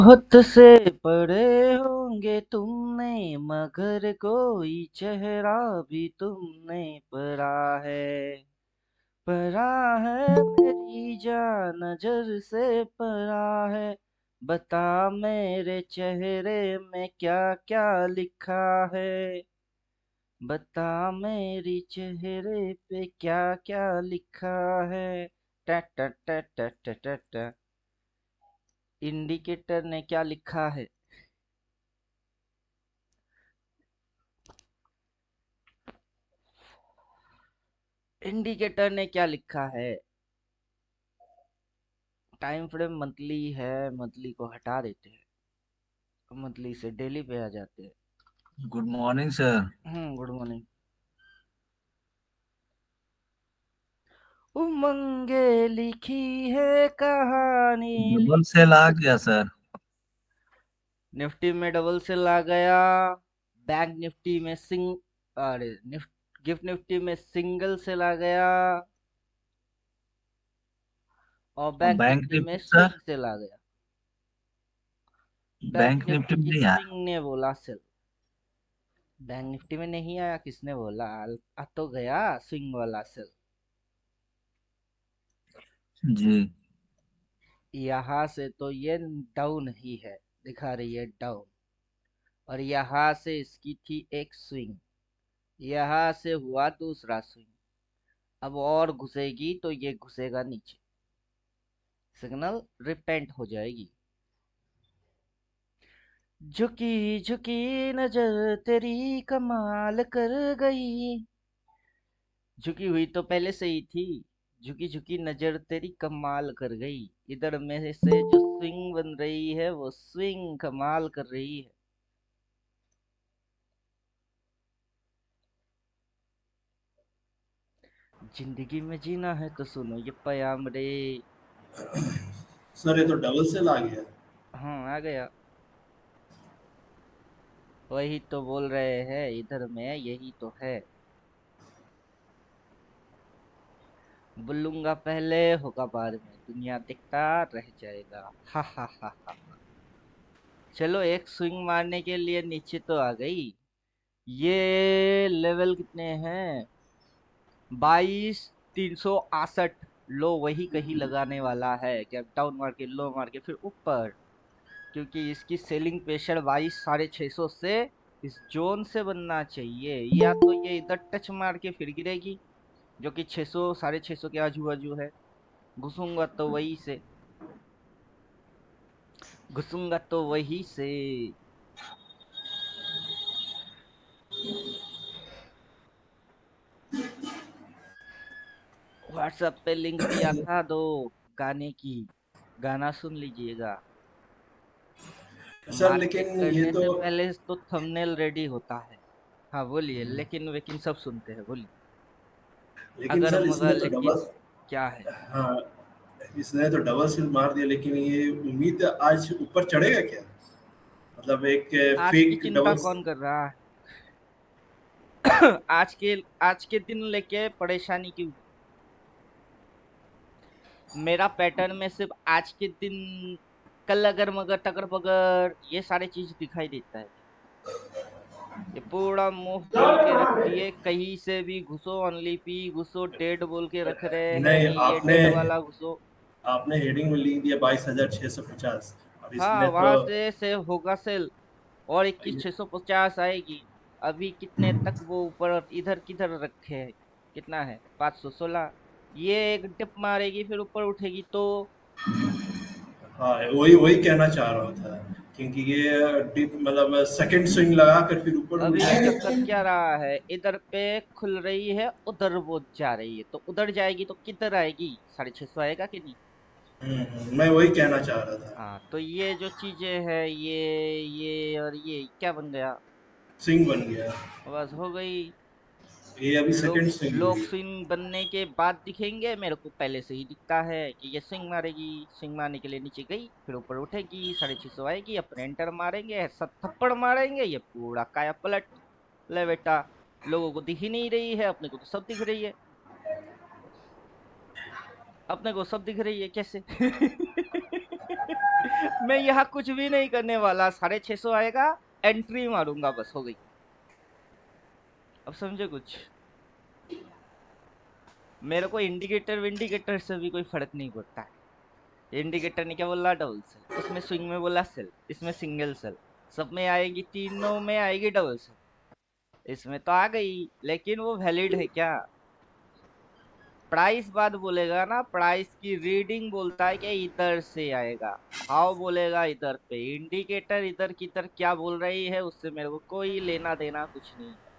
बहुत से पढ़े होंगे तुमने मगर कोई चेहरा भी तुमने पढ़ा है मेरी जान नजर से पढ़ा है। बता मेरे चेहरे में क्या क्या लिखा है। बता मेरी चेहरे पे क्या क्या लिखा है। टा टा टा टा टा टा टा। इंडिकेटर ने क्या लिखा है। इंडिकेटर ने क्या लिखा है। टाइम फ्रेम मंथली है, मंथली को हटा देते हैं, मंथली से डेली पे आ जाते हैं। Good morning sir. Good morning. उमंगे लिखी है कहानी डबल सेल आ लिखी। गया सर। निफ्टी में डबल सेल आ गया। बैंक निफ्टी में अरे गिफ्ट निफ्टी में सिंगल सेल आ गया। और अब बैंक बैंक निफ्टी में निफ्टी सर। स्विंग सेल आ गया। बैंक बैंक निफ्टी निफ्टी में की नहीं आया। स्विंग ने बोला सेल। बैंक निफ्टी में नहीं आया, किसने बोला। आ तो गया स्विंग वाला सेल। जी। यहाँ से तो ये डाउन ही है, दिखा रही है डाउन। और यहाँ से इसकी थी एक स्विंग। यहाँ से हुआ दूसरा स्विंग। अब और घुसेगी तो ये घुसेगा नीचे, सिग्नल रिपेंट हो जाएगी। झुकी झुकी नजर तेरी कमाल कर गई। झुकी हुई तो पहले से ही थी। झुकी झुकी नजर तेरी कमाल कर गई। इधर में से जो स्विंग बन रही है वो स्विंग कमाल कर रही है। जिंदगी में जीना है तो सुनो ये पयाम रे। सर ये तो डबल सेल आ गया। हाँ आ गया। वही तो बोल रहे हैं, इधर में यही तो है। बोलूंगा पहले होगा बाद में, दुनिया देखता रह जाएगा। हा हा हा हा। चलो एक स्विंग मारने के लिए नीचे तो आ गई। ये लेवल कितने हैं। 22,368। लो वही कहीं लगाने वाला है, क्या डाउन मार के लो मार के फिर ऊपर। क्योंकि इसकी सेलिंग प्रेशर 22,650 से इस जोन से बनना चाहिए। या तो ये इधर टच मार के फिर गिरेगी, जो कि 600 650 के आजू बाजू है। घुसूंगा तो वही से, घुसूंगा तो वही से। व्हाट्सएप पे लिंक दिया था दो गाने की, गाना सुन लीजिएगा। सर मार्केट लेकिन ये करने तो से पहले तो थंबनेल रेडी होता है। हाँ बोलिए, लेकिन वेकिन सब सुनते हैं, बोलिए। लेकिन अगर सर मगर इसने तो लेकिन डबल, क्या है। हाँ, इसने तो डबल सेल मार दिया, लेकिन ये उम्मीद आज ऊपर चढ़ेगा क्या? मतलब एक आज की फेक चिंता डबल। कौन कर रहा है। आज के दिन लेके परेशानी क्यों। मेरा पैटर्न में सिर्फ आज के दिन, कल अगर मगर टकर बगर ये सारे चीज दिखाई देता है। ये पूरा मुंह खोल के रख दिए, कहीं से भी घुसो, ओनली पी घुसो, डेड बोल के रख रहे हैं नहीं, कि ये आपने डेड वाला घुसो। आपने हेडिंग में लिख दिया 22,650। और हाँ इसने तो वहां से होगा सेल। और 21,650 आएगी। अभी कितने तक वो ऊपर इधर किधर रखे है। कितना है 516। ये एक टिप मारेगी फिर ऊपर उठेगी तो। हाँ, वही वही कहना चाह रहा था, क्योंकि ये डीप मतलब सेकंड स्विंग लगा कर फिर ऊपर उड़ अभी भी जाएगा। चक्कर क्या रहा है, इधर पे खुल रही है उधर वो जा रही है, तो उधर जाएगी तो किधर आएगी, 650 आएगा कि नहीं। मैं वही कहना चाह रहा था। हाँ तो ये जो चीजें है ये और ये क्या बन गया। स्विंग बन गया। बस हो गई। ये अभी लोग सेकंड स्विंग लोग हुई। स्विंग बनने के बाद दिखेंगे, मेरे को पहले से ही दिखता है कि ये स्विंग मारेगी। स्विंग मारने के लिए नीचे गई फिर ऊपर उठेगी, 650 आएगी, अपन एंटर मारेंगे, सब थप्पड़ मारेंगे, ये पूरा काया पलट। ले बेटा, लोगों को दिख ही नहीं रही है, अपने को तो सब दिख रही है। अपने को सब दिख रही है कैसे। मैं यहाँ कुछ भी नहीं करने वाला, 650 आएगा, एंट्री मारूंगा, बस हो गई। अब समझे कुछ? मेरे को इंडिकेटर विंडिकेटर से भी कोई फर्क नहीं पड़ता है। इंडिकेटर ने क्या बोला? Double cell. उसमें स्विंग में बोला सेल, इसमें सिंगल सेल। सब में आएगी, तीनों में आएगी डबल सेल। इसमें तो आ गई, लेकिन वो वैलिड है क्या? प्राइस बात बोलेगा ना, प्राइस की रीडिंग बोलता है कि इधर से आएगा, भाव बोलेगा इधर पे, इंडिकेटर इधर की तरफ क्या बोल रही है उससे मेरे को कोई लेना देना कुछ नहीं है।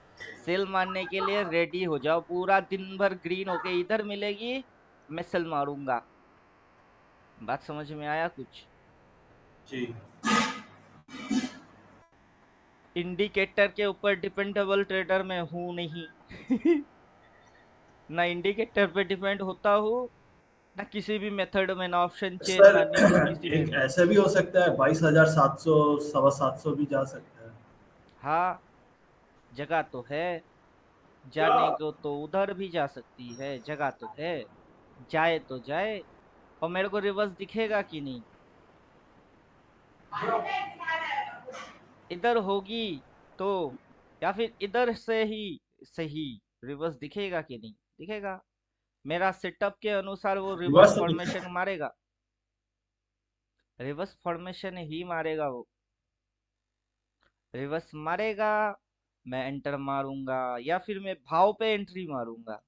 सेल मारने के लिए रेडी हो जाओ, पूरा दिन भर ग्रीन होके इधर मिलेगी, मैं सेल मारूंगा। बात समझ में आया कुछ? जी। इंडिकेटर के ऊपर डिपेंडेबल ट्रेडर मैं हूं नहीं। ना इंडिकेटर पे डिपेंड होता हूँ, ना किसी भी मेथड में, ना ऑप्शन चेन, सर ना निफ्टी किसी में एक भी। ऐसा भी हो सकता है 22,700 7,700 भी जा सकता है। हाँ, जगह तो है, जाने को तो उधर भी जा सकती है, जगह तो है, जाए तो जाए। और मेरे को रिवर्स दिखेगा कि नहीं? इधर होगी तो, या फिर इधर से ही सही रिवर्स दिखेगा कि नहीं? दिखेगा। मेरा सेटअप के अनुसार वो रिवर्स रिवर्स तो दिखा फॉर्मेशन मारेगा, रिवर्स फॉर्मेशन ही मारेगा वो। रिवर्स मारेगा, मैं एंटर मारूंगा, या फिर मैं भाव पे एंट्री मारूंगा।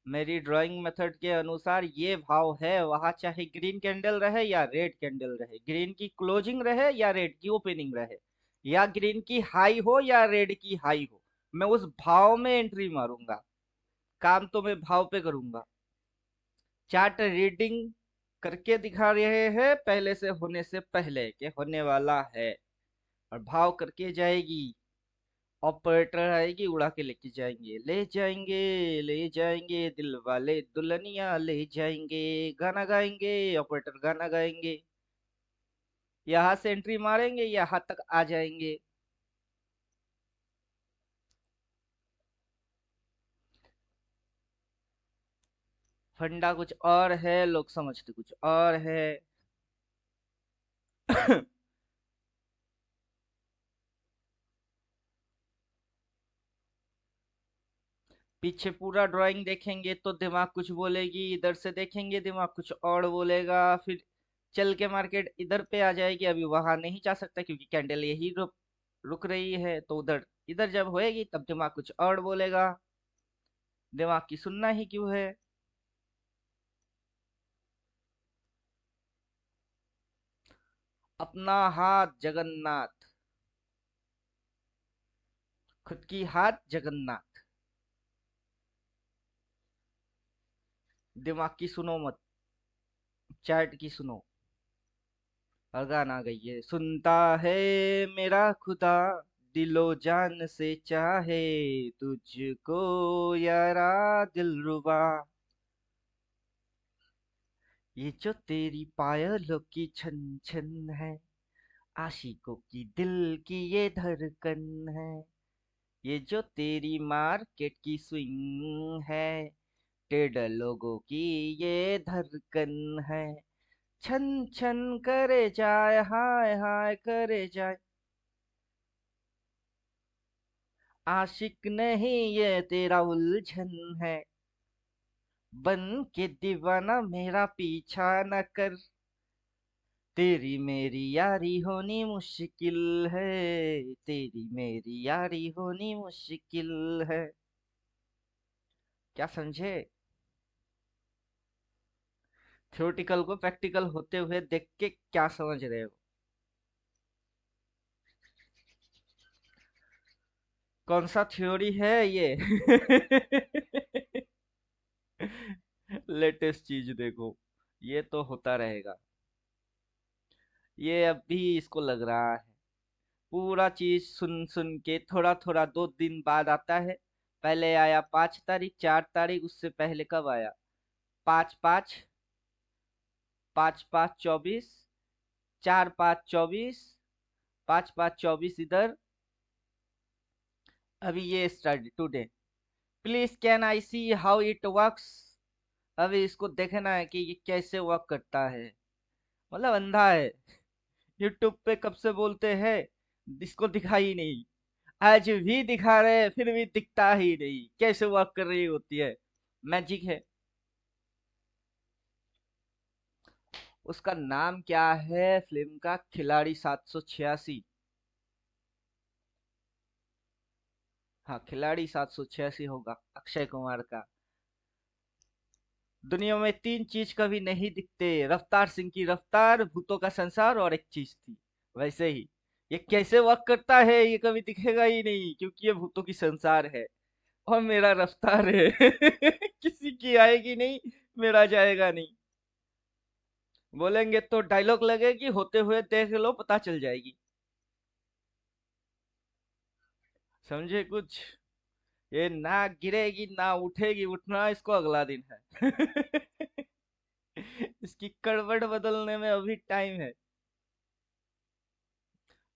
मेरी ड्राइंग मेथड के अनुसार ये भाव है, वहां चाहे ग्रीन कैंडल रहे या रेड कैंडल रहे, ग्रीन की क्लोजिंग रहे या रेड की ओपनिंग रहे, या ग्रीन की हाई हो या रेड की हाई हो, मैं उस भाव में एंट्री मारूंगा। काम तो मैं भाव पे करूंगा। चार्ट रीडिंग करके दिखा रहे हैं पहले से, होने से पहले के होने वाला है, और भाव करके जाएगी। ऑपरेटर आएगी, उड़ा के लेके जाएंगे, ले जाएंगे, ले जाएंगे, दिल वाले दुल्हनिया ले जाएंगे, गाना गाएंगे, ऑपरेटर गाना गाएंगे। यहाँ से एंट्री मारेंगे, यहाँ तक आ जाएंगे। फंडा कुछ और है, लोग समझते कुछ और है। पीछे पूरा ड्राइंग देखेंगे तो दिमाग कुछ बोलेगी, इधर से देखेंगे दिमाग कुछ और बोलेगा, फिर चल के मार्केट इधर पे आ जाएगी। अभी वहां नहीं जा सकता क्योंकि कैंडल यही रुक रुक रही है, तो उधर इधर जब होएगी तब दिमाग कुछ और बोलेगा। दिमाग की सुनना ही क्यों है? अपना हाथ जगन्नाथ, खुद की हाथ जगन्नाथ। दिमाग की सुनो मत, चार्ट की सुनो। और गाना गाइए, सुनता है मेरा खुदा, दिलो जान से चाहे तुझको यारा दिलरुबा। ये जो तेरी पायलों की छन छन है, आशिकों की दिल की ये धड़कन है। ये जो तेरी मार्केट की स्विंग है, ट्रेडर लोगों की ये धड़कन है। छन छन करे जाए, हाय हाय करे जाए। आशिक नहीं ये तेरा उलझन है, बन के दीवाना मेरा पीछा न कर। तेरी मेरी यारी होनी मुश्किल है, तेरी मेरी यारी होनी मुश्किल है। क्या समझे? थ्योरेटिकल को प्रैक्टिकल होते हुए देख के क्या समझ रहे हो? कौन सा थ्योरी है ये? लेटेस्ट चीज देखो, ये तो होता रहेगा। ये अभी इसको लग रहा है, पूरा चीज सुन सुन के थोड़ा थोड़ा 2 दिन बाद आता है। पहले आया 5 तारीख, 4 तारीख, उससे पहले कब आया? 5/5, 5/5 24, 4/5 24, 5/5 24 इधर। अभी ये start today. Please can I see how it works. अभी इसको देखना है कि ये कैसे वर्क करता है। मतलब अंधा है, यूट्यूब पे कब से बोलते हैं, इसको दिखा ही नहीं। आज भी दिखा रहे हैं, फिर भी दिखता ही नहीं। कैसे वर्क कर रही होती है, मैजिक है। उसका नाम क्या है फिल्म का? खिलाड़ी 786। हाँ, खिलाड़ी 786 होगा, अक्षय कुमार का। दुनिया में तीन चीज कभी नहीं दिखते, रफ्तार सिंह की रफ्तार, भूतों का संसार और एक चीज थी। वैसे ही ये कैसे वर्क करता है, ये कभी दिखेगा ही नहीं, क्योंकि ये भूतों की संसार है और मेरा रफ्तार है। किसी की आएगी नहीं, मेरा जाएगा नहीं। बोलेंगे तो डायलॉग लगेगी, होते हुए देख लो पता चल जाएगी। समझे कुछ? ये ना गिरेगी ना उठेगी, उठना इसको अगला दिन है। इसकी करवट बदलने में अभी टाइम है।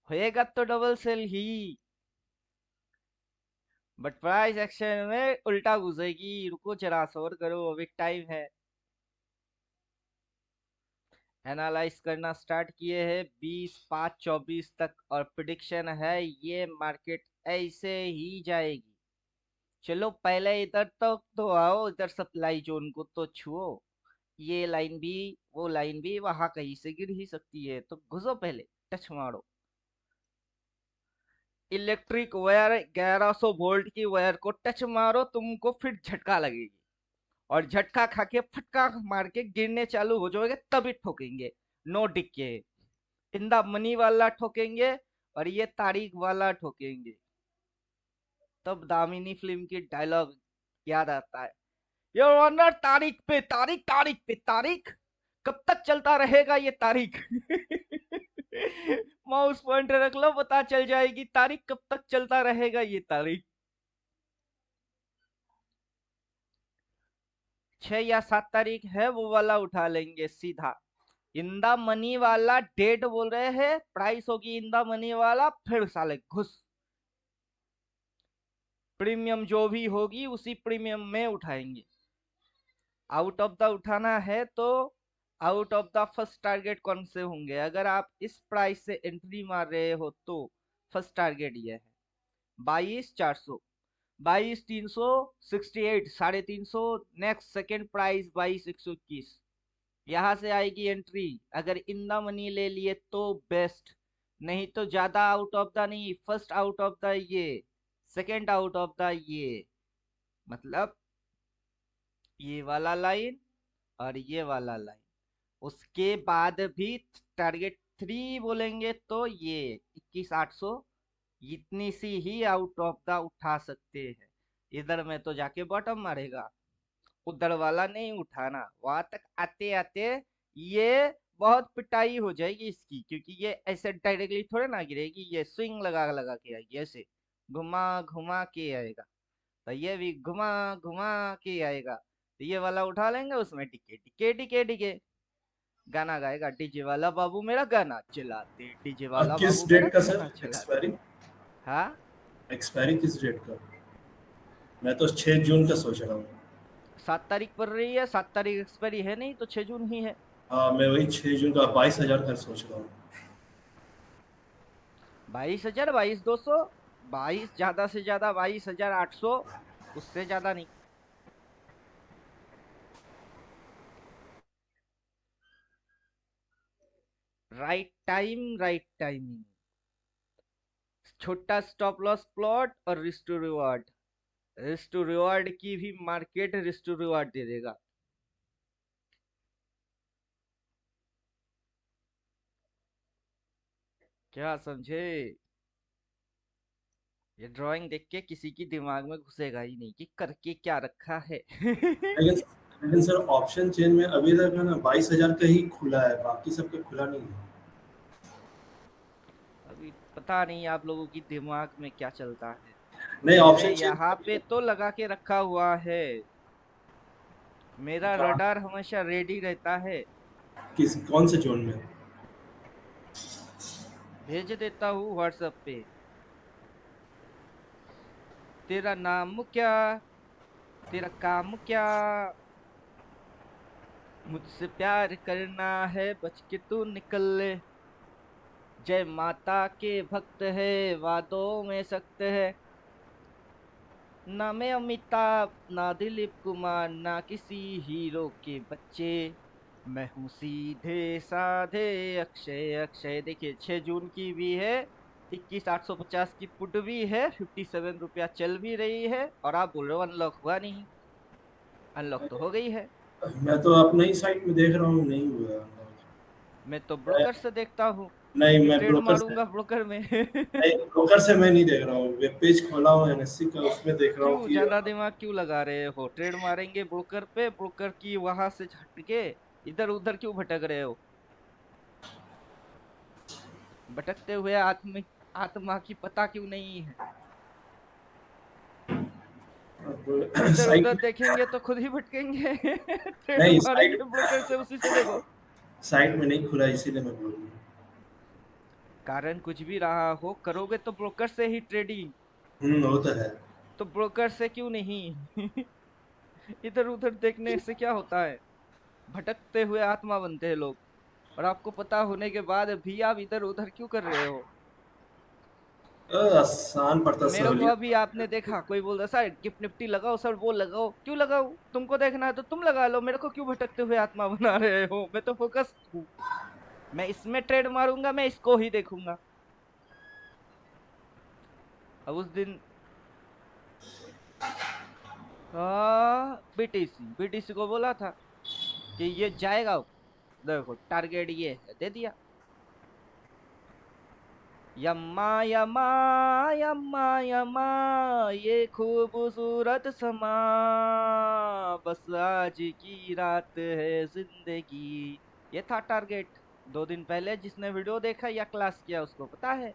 होएगा तो डबल सेल ही, बट प्राइस एक्शन में उल्टा घुसेगी। रुको जरा सबर करो, अभी टाइम है। एनालाइज करना स्टार्ट किए हैं 20/5/24 तक, और प्रिडिक्शन है ये मार्केट ऐसे ही जाएगी। चलो पहले इधर तक तो आओ, इधर सप्लाई जोन को तो छुओ। ये लाइन भी, वो लाइन भी वहां कहीं से गिर ही सकती है, तो घुसो पहले, टच मारो। इलेक्ट्रिक वायर 1100 वोल्ट की वायर को टच मारो, तुमको फिर झटका लगेगी, और झटका खा के फटका मार के गिरने चालू हो जाओगे, तभी ठोकेंगे। नो डिक्के, इंदा मनी वाला ठोकेंगे, और ये तारीख वाला ठोकेंगे। तब दामिनी फिल्म की डायलॉग याद आता है, योर ऑनर, तारीख पे तारीख, तारीख पे तारीख, कब तक चलता रहेगा ये तारीख? माउस पॉइंटर रख लो, पता चल जाएगी तारीख, कब तक चलता रहेगा ये तारीख। 6 या 7 तारीख है, वो वाला उठा लेंगे सीधा। इंदा मनी वाला डेट बोल रहे हैं, प्राइस होगी इंदा मनी वाला, फिर साले घुस। प्रीमियम जो भी होगी उसी प्रीमियम में उठाएंगे। आउट ऑफ द उठाना है तो out of the first target कौन से होंगे? अगर आप इस प्राइस से एंट्री मार रहे हो तो फर्स्ट टारगेट ये है 22,400, 22,300, 68, 350। Next second price 22,121। यहाँ से आएगी एंट्री। अगर इन द मनी ले लिए तो बेस्ट, नहीं तो ज्यादा आउट ऑफ द नहीं, फर्स्ट आउट ऑफ द ये, सेकेंड आउट ऑफ द ये, मतलब ये वाला लाइन और ये वाला लाइन। उसके बाद भी टारगेट 3 बोलेंगे तो ये 21,800, इतनी सी ही आउट ऑफ द उठा सकते हैं। इधर में तो जाके बॉटम मारेगा, उधर वाला नहीं उठाना। वहां तक आते आते ये बहुत पिटाई हो जाएगी इसकी, क्योंकि ये ऐसे डायरेक्टली थोड़े ना गिरेगी, ये स्विंग लगा लगा के आएगी, ऐसे घुमा घुमा के आएगा। तो ये भी घुमा घुमा के आएगा, तो ये वाला उठा लेंगे, उसमें टिके टिके टिके टिके गाना गाएगा, डीजे वाला बाबू मेरा गाना चलाते, डीजे वाला किस बाबू मेरा डेट का गाना सर चलाते। एक्सपायरी? हाँ, एक्सपायरी किस डेट का? मैं तो 6 जून का सोच रहा हूँ। 7 तारीख पड़ रही है, 7 तारीख एक्सपायरी है नहीं, तो 6 जून ही है। हाँ, मैं वही 6 जून का 22,000 का सोच रहा हूँ। 22,000, 22,200, 22, ज्यादा से ज्यादा 22,800, उससे ज्यादा नहीं। Right time, right timing. छोटा स्टॉप लॉस प्लॉट और risk to reward. Risk to reward की भी मार्केट रिस्क टू रिवार्ड दे देगा। क्या समझे? ये ड्राइंग देख के किसी की दिमाग में घुसेगा ही नहीं कि करके क्या रखा है। लेकिन लेकिन सर ऑप्शन चेन में अभी तक है ना 22,000 का ही खुला है, बाकी सबका खुला नहीं है। अभी पता नहीं आप लोगों की दिमाग में क्या चलता है। नहीं, मेरे ऑप्शन चेन यहाँ पे तो लगा के रखा हुआ है, मेरा कहाँ? रडार हमेशा रेडी रहता है। किस कौन से जोन में? भेज देता हूँ व्हाट्सएप पे। तेरा नाम क्या, तेरा काम क्या, मुझसे प्यार करना है, बच के तू निकल ले। जय माता के भक्त है, वादों में सख्त है। ना मैं अमिताभ, ना दिलीप कुमार, ना किसी हीरो के बच्चे। मैं हूँ सीधे साधे अक्षय अक्षय। देखिए 6 जून की भी है, 21,850 की पुट भी है, 57 रुपया चल भी रही है, और आप बोल रहे हो अनलॉक हुआ नहीं। अनलॉक तो हो गई है। मैं तो अपने ही साइट में देख रहा हूँ, नहीं हुआ। मैं तो ब्रोकर से देखता हूँ, नहीं, क्योंकि मैं ट्रेड ब्रोकर से मारूंगा ब्रोकर में। नहीं, ब्रोकर से मैं नहीं देख रहा हूँ। वेब पेज खोला हूँ एनएससी का, उसमें देख रहा हूँ क्यों कि ज्यादा दिमाग क्यों लगा रहे हो? ट्रेड मारेंगे ब्रोकर पे, ब्रोकर की वहां से हट के इधर उधर क्यों भटक रहे हो? भटकते हुए आत्मा की पता क्यों नहीं है? अब इधर साइट उधर में देखेंगे तो खुद ही भटकेंगे। ट्रेड नहीं, मारेंगे ब्रोकर से, उसी से देखो। साइट में नहीं खुला, इसीलिए मैं बोल रहा हूँ। कारण कुछ भी रहा हो, करोगे तो ब्रोकर से ही ट्रेडिंग। वो तो है। तो ब्रोकर से क्यों नहीं? इधर उधर देखने से क्या होता है? भटकते हुए आत्मा बनते हैं लोग। और आपको पता होने के बाद भी आप इधर उधर क्यों कर रहे हो? आसान पड़ता मेरे को सहूलियत। अभी आपने देखा, कोई बोल रहा सर गिफ्ट निफ्टी लगाओ सर, वो लगाओ। क्यों लगाओ? तुमको देखना है तो तुम लगा लो, मेरे को क्यों भटकते हुए आत्मा बना रहे हो? मैं तो फोकस हूँ। मैं इसमें ट्रेड मारूंगा, मैं इसको ही देखूंगा। अब उस दिन बीटीसी बीटीसी को बोला था कि ये जाएगा। देखो टारगेट ये है, दे दिया। यम्मा यम्मा यम्मा यम्मा, ये खूबसूरत समा, बस आज की रात है जिंदगी। ये था टारगेट। 2 दिन पहले जिसने वीडियो देखा या क्लास किया उसको पता है।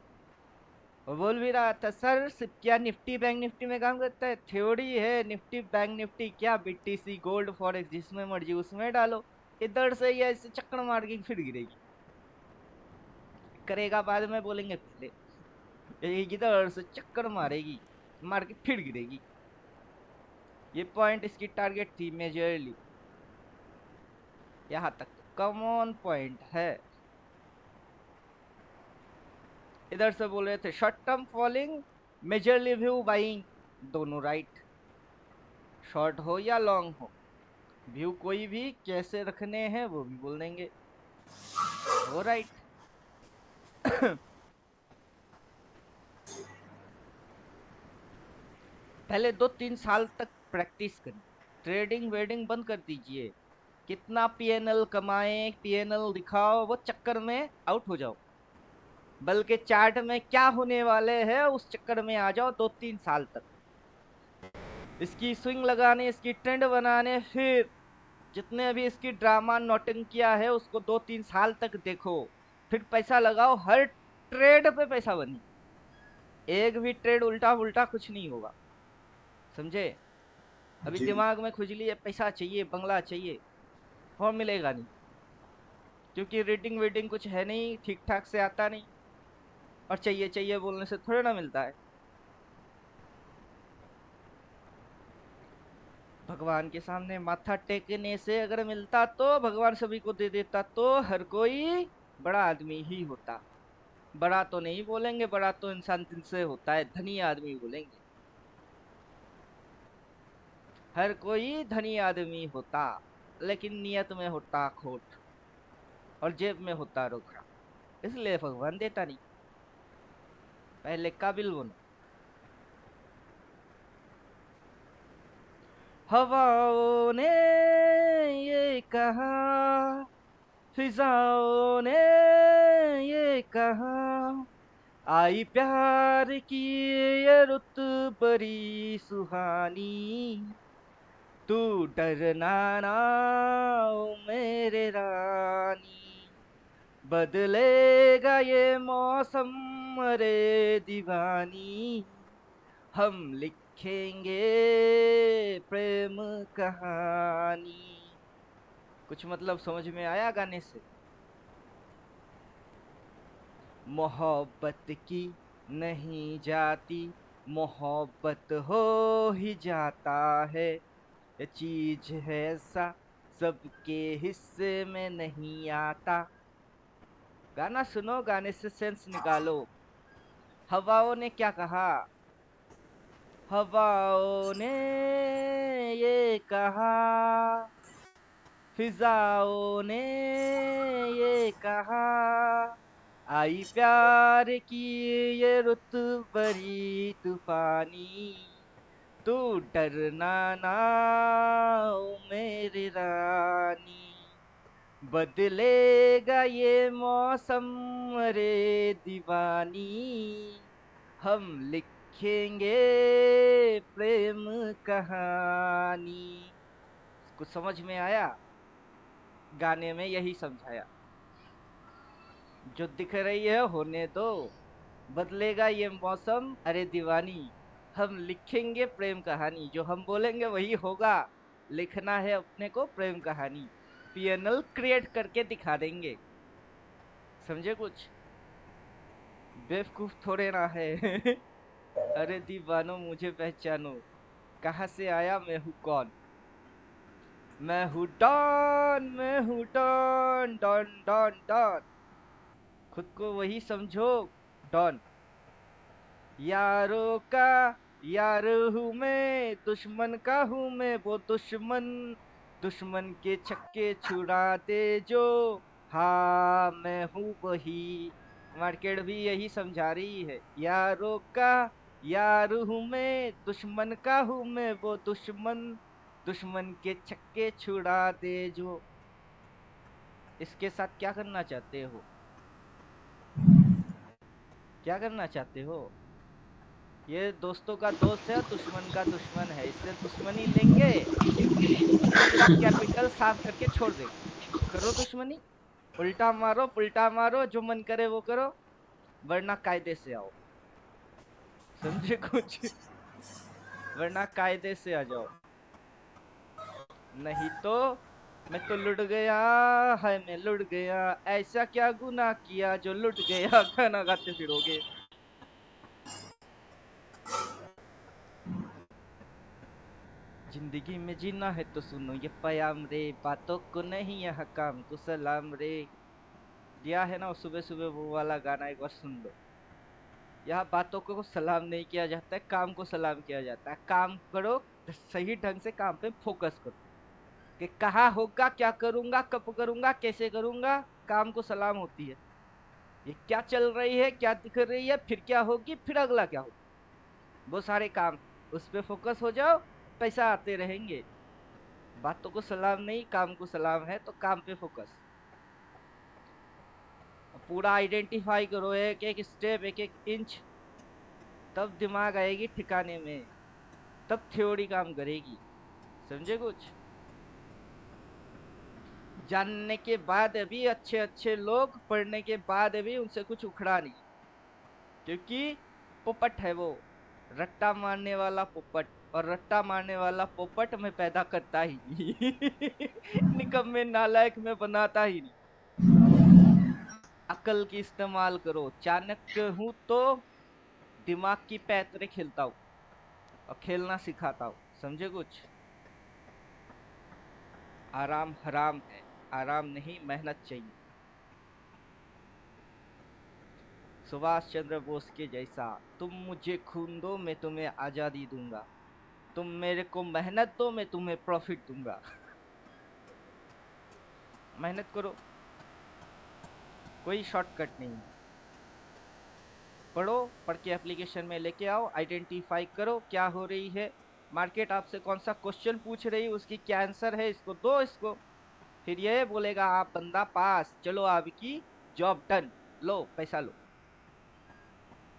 वो बोल भी रहा था सर सिर्फ क्या निफ्टी बैंक निफ्टी में काम करता है? थ्योरी है निफ्टी बैंक निफ्टी क्या, बीटीसी गोल्ड फॉरेक्स जिसमें मर्जी उसमें डालो। इधर से ये ऐसे चक्कर मार के फिर गिरेगी। करेगा बाद में, बोलेंगे पहले। ये इधर से चक्कर मारेगी, मार के फिर गिरेगी। ये पॉइंट इसकी टारगेट थी मेजरली। यहाँ तक तो कॉमन पॉइंट है। इधर से बोल रहे थे short term falling, majorly view buying. दोनों राइट। शॉर्ट हो या लॉन्ग हो, व्यू कोई भी कैसे रखने हैं वो भी बोल देंगे। वो राइट। पहले 2-3 साल तक प्रैक्टिस करिए। ट्रेडिंग वेडिंग बंद कर दीजिए। कितना पीएनएल कमाए, पीएनएल दिखाओ, वो चक्कर में आउट हो जाओ। बल्कि चार्ट में क्या होने वाले हैं उस चक्कर में आ जाओ 2-3 साल तक। इसकी स्विंग लगाने, इसकी ट्रेंड बनाने, फिर जितने भी इसकी ड्रामा नौटंकिया है उसको 2-3 साल तक देखो। फिर पैसा लगाओ, हर ट्रेड पे पैसा बनी। एक भी ट्रेड उल्टा उल्टा कुछ नहीं होगा, समझे? अभी जी। दिमाग में खुजली है, पैसा चाहिए, बंगला चाहिए, और मिलेगा नहीं। क्योंकि रेटिंग वेटिंग कुछ है नहीं, ठीक ठाक से आता नहीं। और चाहिए चाहिए बोलने से थोड़ा ना मिलता है। भगवान के सामने माथा टेकने से अगर मिलता तो भगवान सभी को दे देता, तो हर कोई बड़ा आदमी ही होता। बड़ा तो नहीं बोलेंगे, बड़ा तो इंसान दिल से होता है, धनी आदमी बोलेंगे। हर कोई धनी आदमी होता, लेकिन नियत में होता खोट, और जेब में होता रोकड़ा। इसलिए भगवान देता नहीं। पहले काबिल बनो। हवाओं ने ये कहा, फिजाओं ने ये कहा, आई प्यार की ये रुत बड़ी सुहानी। तू डरना ना ओ मेरे रानी, बदलेगा ये मौसम रे दीवानी। हम लिखेंगे प्रेम कहानी। कुछ मतलब समझ में आया गाने से? मोहब्बत की नहीं जाती, मोहब्बत हो ही जाता है। ये चीज है ऐसा, सबके हिस्से में नहीं आता। गाना सुनो, गाने से सेंस निकालो। हवाओं ने क्या कहा? हवाओं ने ये कहा, फिजाओं ने ये कहा, आई प्यार की ये रुत बड़ी तूफानी, तू डरना ना ओ मेरी रानी, बदलेगा ये मौसम रे दीवानी, हम लिखेंगे प्रेम कहानी। कुछ समझ में आया? गाने में यही समझाया, जो दिख रही है होने दो, बदलेगा ये मौसम अरे दीवानी, हम लिखेंगे प्रेम कहानी, जो हम बोलेंगे वही होगा। लिखना है अपने को प्रेम कहानी, पीएनएल क्रिएट करके दिखा देंगे। समझे कुछ? बेवकूफ थोड़े ना है। अरे दीवानो मुझे पहचानो, कहाँ से आया मैं हूँ कौन? मैं हूँ डॉन, मैं हूँ डॉन, डॉन डॉन डॉन। खुद को वही समझो डॉन। यारों का यार हूँ मैं, दुश्मन का हूँ मैं वो दुश्मन, दुश्मन के छक्के छुड़ा दे जो, हाँ मैं हूँ वही। मार्केट भी यही समझा रही है, यारों का यार हूँ मैं, दुश्मन का हूँ मैं वो दुश्मन, दुश्मन के छक्के छुड़ा दे जो। इसके साथ क्या करना चाहते हो? क्या करना चाहते हो? ये दोस्तों का दोस्त है, दुश्मन का दुश्मन है, इससे दुश्मनी लेंगे, इसको पूरा कैपिटल साफ करके छोड़ देंगे। करो दुश्मनी, उल्टा मारो पुल्टा मारो, जो मन करे वो करो, वरना कायदे से आओ। समझे कुछ? वरना कायदे से आ जाओ, नहीं तो मैं तो लुट गया, है मैं लुट गया, ऐसा क्या गुनाह किया जो लुट गया। गाना गाते फिरोगे। जिंदगी में जीना है तो सुनो ये पयाम रे, बातों को नहीं यहाँ काम को सलाम रे। दिया है ना सुबह सुबह वो वाला गाना, एक बार सुन लो। यहाँ बातों को सलाम नहीं किया जाता है, काम को सलाम किया जाता है। काम करो, सही ढंग से काम पे फोकस करो, कि कहाँ होगा, क्या करूंगा, कब करूंगा, कैसे करूंगा, काम को सलाम होती है। ये क्या चल रही है, क्या दिख रही है, फिर क्या होगी, फिर अगला क्या होगा, वो सारे काम, उस पे फोकस हो जाओ, पैसा आते रहेंगे। बातों को सलाम नहीं, काम को सलाम है, तो काम पे फोकस। पूरा आइडेंटिफाई करो, एक एक स्टेप, एक एक इंच, तब दिमाग आएगी ठिकाने में, तब थ्योरी काम करेगी। समझे कुछ? जानने के बाद भी अच्छे अच्छे लोग, पढ़ने के बाद भी उनसे कुछ उखड़ा नहीं, क्योंकि पोपट है वो, रट्टा मारने वाला पोपट, और रट्टा मारने वाला पोपट मैं पैदा करता ही नहीं। निकम्मे नालायक में बनाता ही नहीं। अकल की इस्तेमाल करो, चाणक्य हूं तो दिमाग की पैतरे खेलता हूँ, और खेलना सिखाता हूँ। समझे कुछ? आराम हराम है, आराम नहीं मेहनत चाहिए। सुभाष चंद्र बोस के जैसा, तुम मुझे खून दो मैं तुम्हें आजादी दूंगा, तुम मेरे को मेहनत दो मैं तुम्हें प्रॉफिट दूंगा। मेहनत करो, कोई शॉर्टकट नहीं है। पढ़ो, पढ़ के एप्लीकेशन में लेके आओ, आइडेंटिफाई करो क्या हो रही है, मार्केट आपसे कौन सा क्वेश्चन पूछ रही है, उसकी क्या आंसर है, इसको दो इसको। फिर ये बोलेगा आप बंदा पास, चलो आपकी जॉब डन, लो पैसा लो।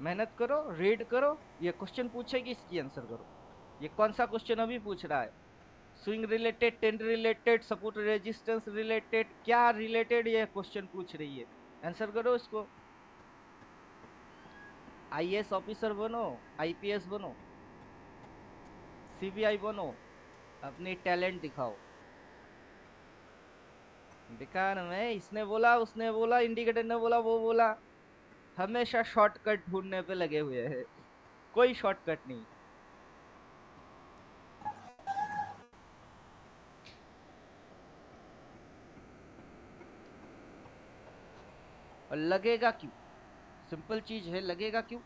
मेहनत करो, रीड करो, ये क्वेश्चन पूछेगी, इसकी आंसर करो। ये कौन सा क्वेश्चन अभी पूछ रहा है? Swing related, tend related, support resistance related, क्या रिलेटेड ये क्वेश्चन पूछ रही है, आंसर करो इसको। आईएएस ऑफिसर बनो, आईपीएस बनो, सीबीआई बनो, अपनी टैलेंट दिखाओ। दिखा ना, मैं इसने बोला उसने बोला, इंडिकेटर ने बोला वो बोला, हमेशा शॉर्टकट ढूंढने पे लगे हुए हैं, कोई शॉर्टकट नहीं। और और लगेगा क्यों? सिंपल चीज है, लगेगा क्यों?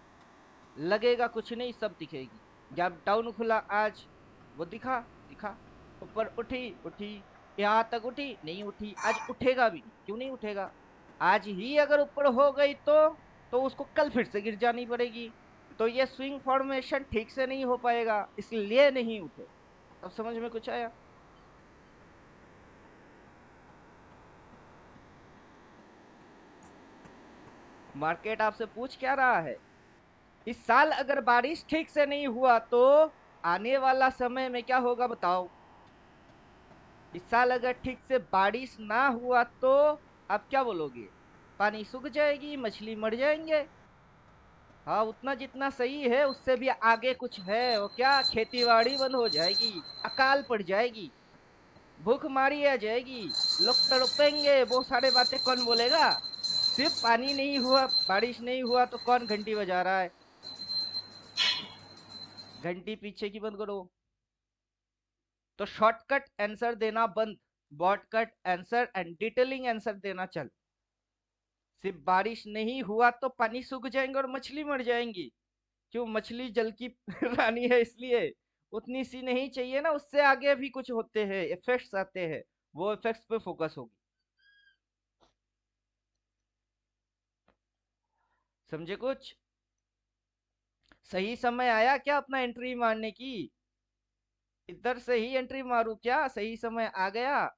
लगेगा कुछ नहीं, सब दिखेगी। जब डाउन खुला आज, वो दिखा, दिखा। ऊपर उठी, उठी। यहाँ तक उठी, नहीं उठी। आज उठेगा भी नहीं, क्यों नहीं उठेगा? आज ही अगर ऊपर हो गई तो उसको कल फिर से गिर जानी पड़ेगी। तो ये स्विंग फॉर्मेशन ठीक से नहीं हो पाएगा, इसलिए नहीं उठे। अब समझ में कुछ आया? मार्केट आपसे पूछ क्या रहा है? इस साल अगर बारिश ठीक से नहीं हुआ तो आने वाला समय में क्या होगा बताओ? इस साल अगर ठीक से बारिश ना हुआ तो आप क्या बोलोगे? पानी सूख जाएगी, मछली मर जाएंगे। हाँ, उतना जितना सही है उससे भी आगे कुछ है। वो क्या, खेतीबाड़ी बंद हो जाएगी, अकाल पड़ जाएगी, भूखमारी आ जाएगी, लोग तड़पेंगे। वो सारे बातें कौन बोलेगा? सिर्फ पानी नहीं हुआ, बारिश नहीं हुआ तो कौन घंटी बजा रहा है? घंटी पीछे की बंद करो। तो शॉर्टकट आंसर देना बंद, बॉर्डकट आंसर एंड डिटेलिंग आंसर देना चल। सिर्फ बारिश नहीं हुआ तो पानी सूख जाएंगे और मछली मर जाएंगी। क्यों? मछली जल की रानी है इसलिए। उतनी सी नहीं चाहिए ना, उससे आगे भी कुछ होते हैं, इफेक्ट्स आते हैं। वो इफेक्ट्स पे फोकस होगी। समझे कुछ? सही समय आया क्या अपना एंट्री मारने की? इधर से ही एंट्री मारू क्या? सही समय आ गया?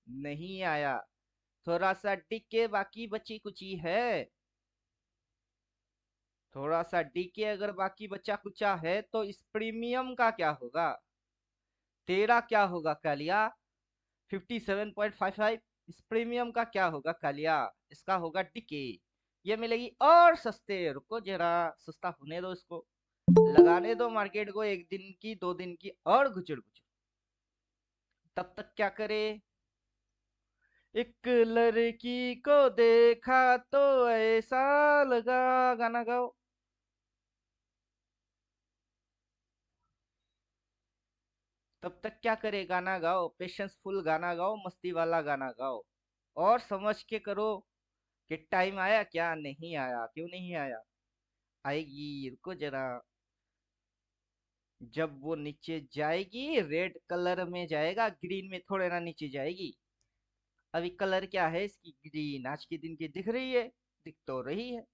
नहीं आया। थोड़ा सा टिक बाकी बची कुची है। थोड़ा सा डीके अगर बाकी बचा कुचा है तो इस प्रीमियम का क्या होगा? तेरा क्या होगा कालिया? 57.55। इस प्रीमियम का क्या होगा कालिया? इसका होगा डीके। ये मिलेगी और सस्ते। रुको जरा, सस्ता होने दो इसको। लगाने दो मार्केट को 1 दिन की 2 दिन की और गुचड़ गुचड़। तब तक क्या करे? एक लड़की को देखा तो ऐसा लगा। गाना गाओ। तब तक क्या करे? गाना गाओ, पेशेंसफुल गाना गाओ, मस्ती वाला गाना गाओ। और समझ के करो कि टाइम आया क्या? नहीं आया। क्यों नहीं आया? आएगी, रुको जरा। जब वो नीचे जाएगी रेड कलर में जाएगा, ग्रीन में थोड़े ना नीचे जाएगी। अभी कलर क्या है इसकी? ग्रीन। आज के दिन की दिख रही है? दिख तो रही है।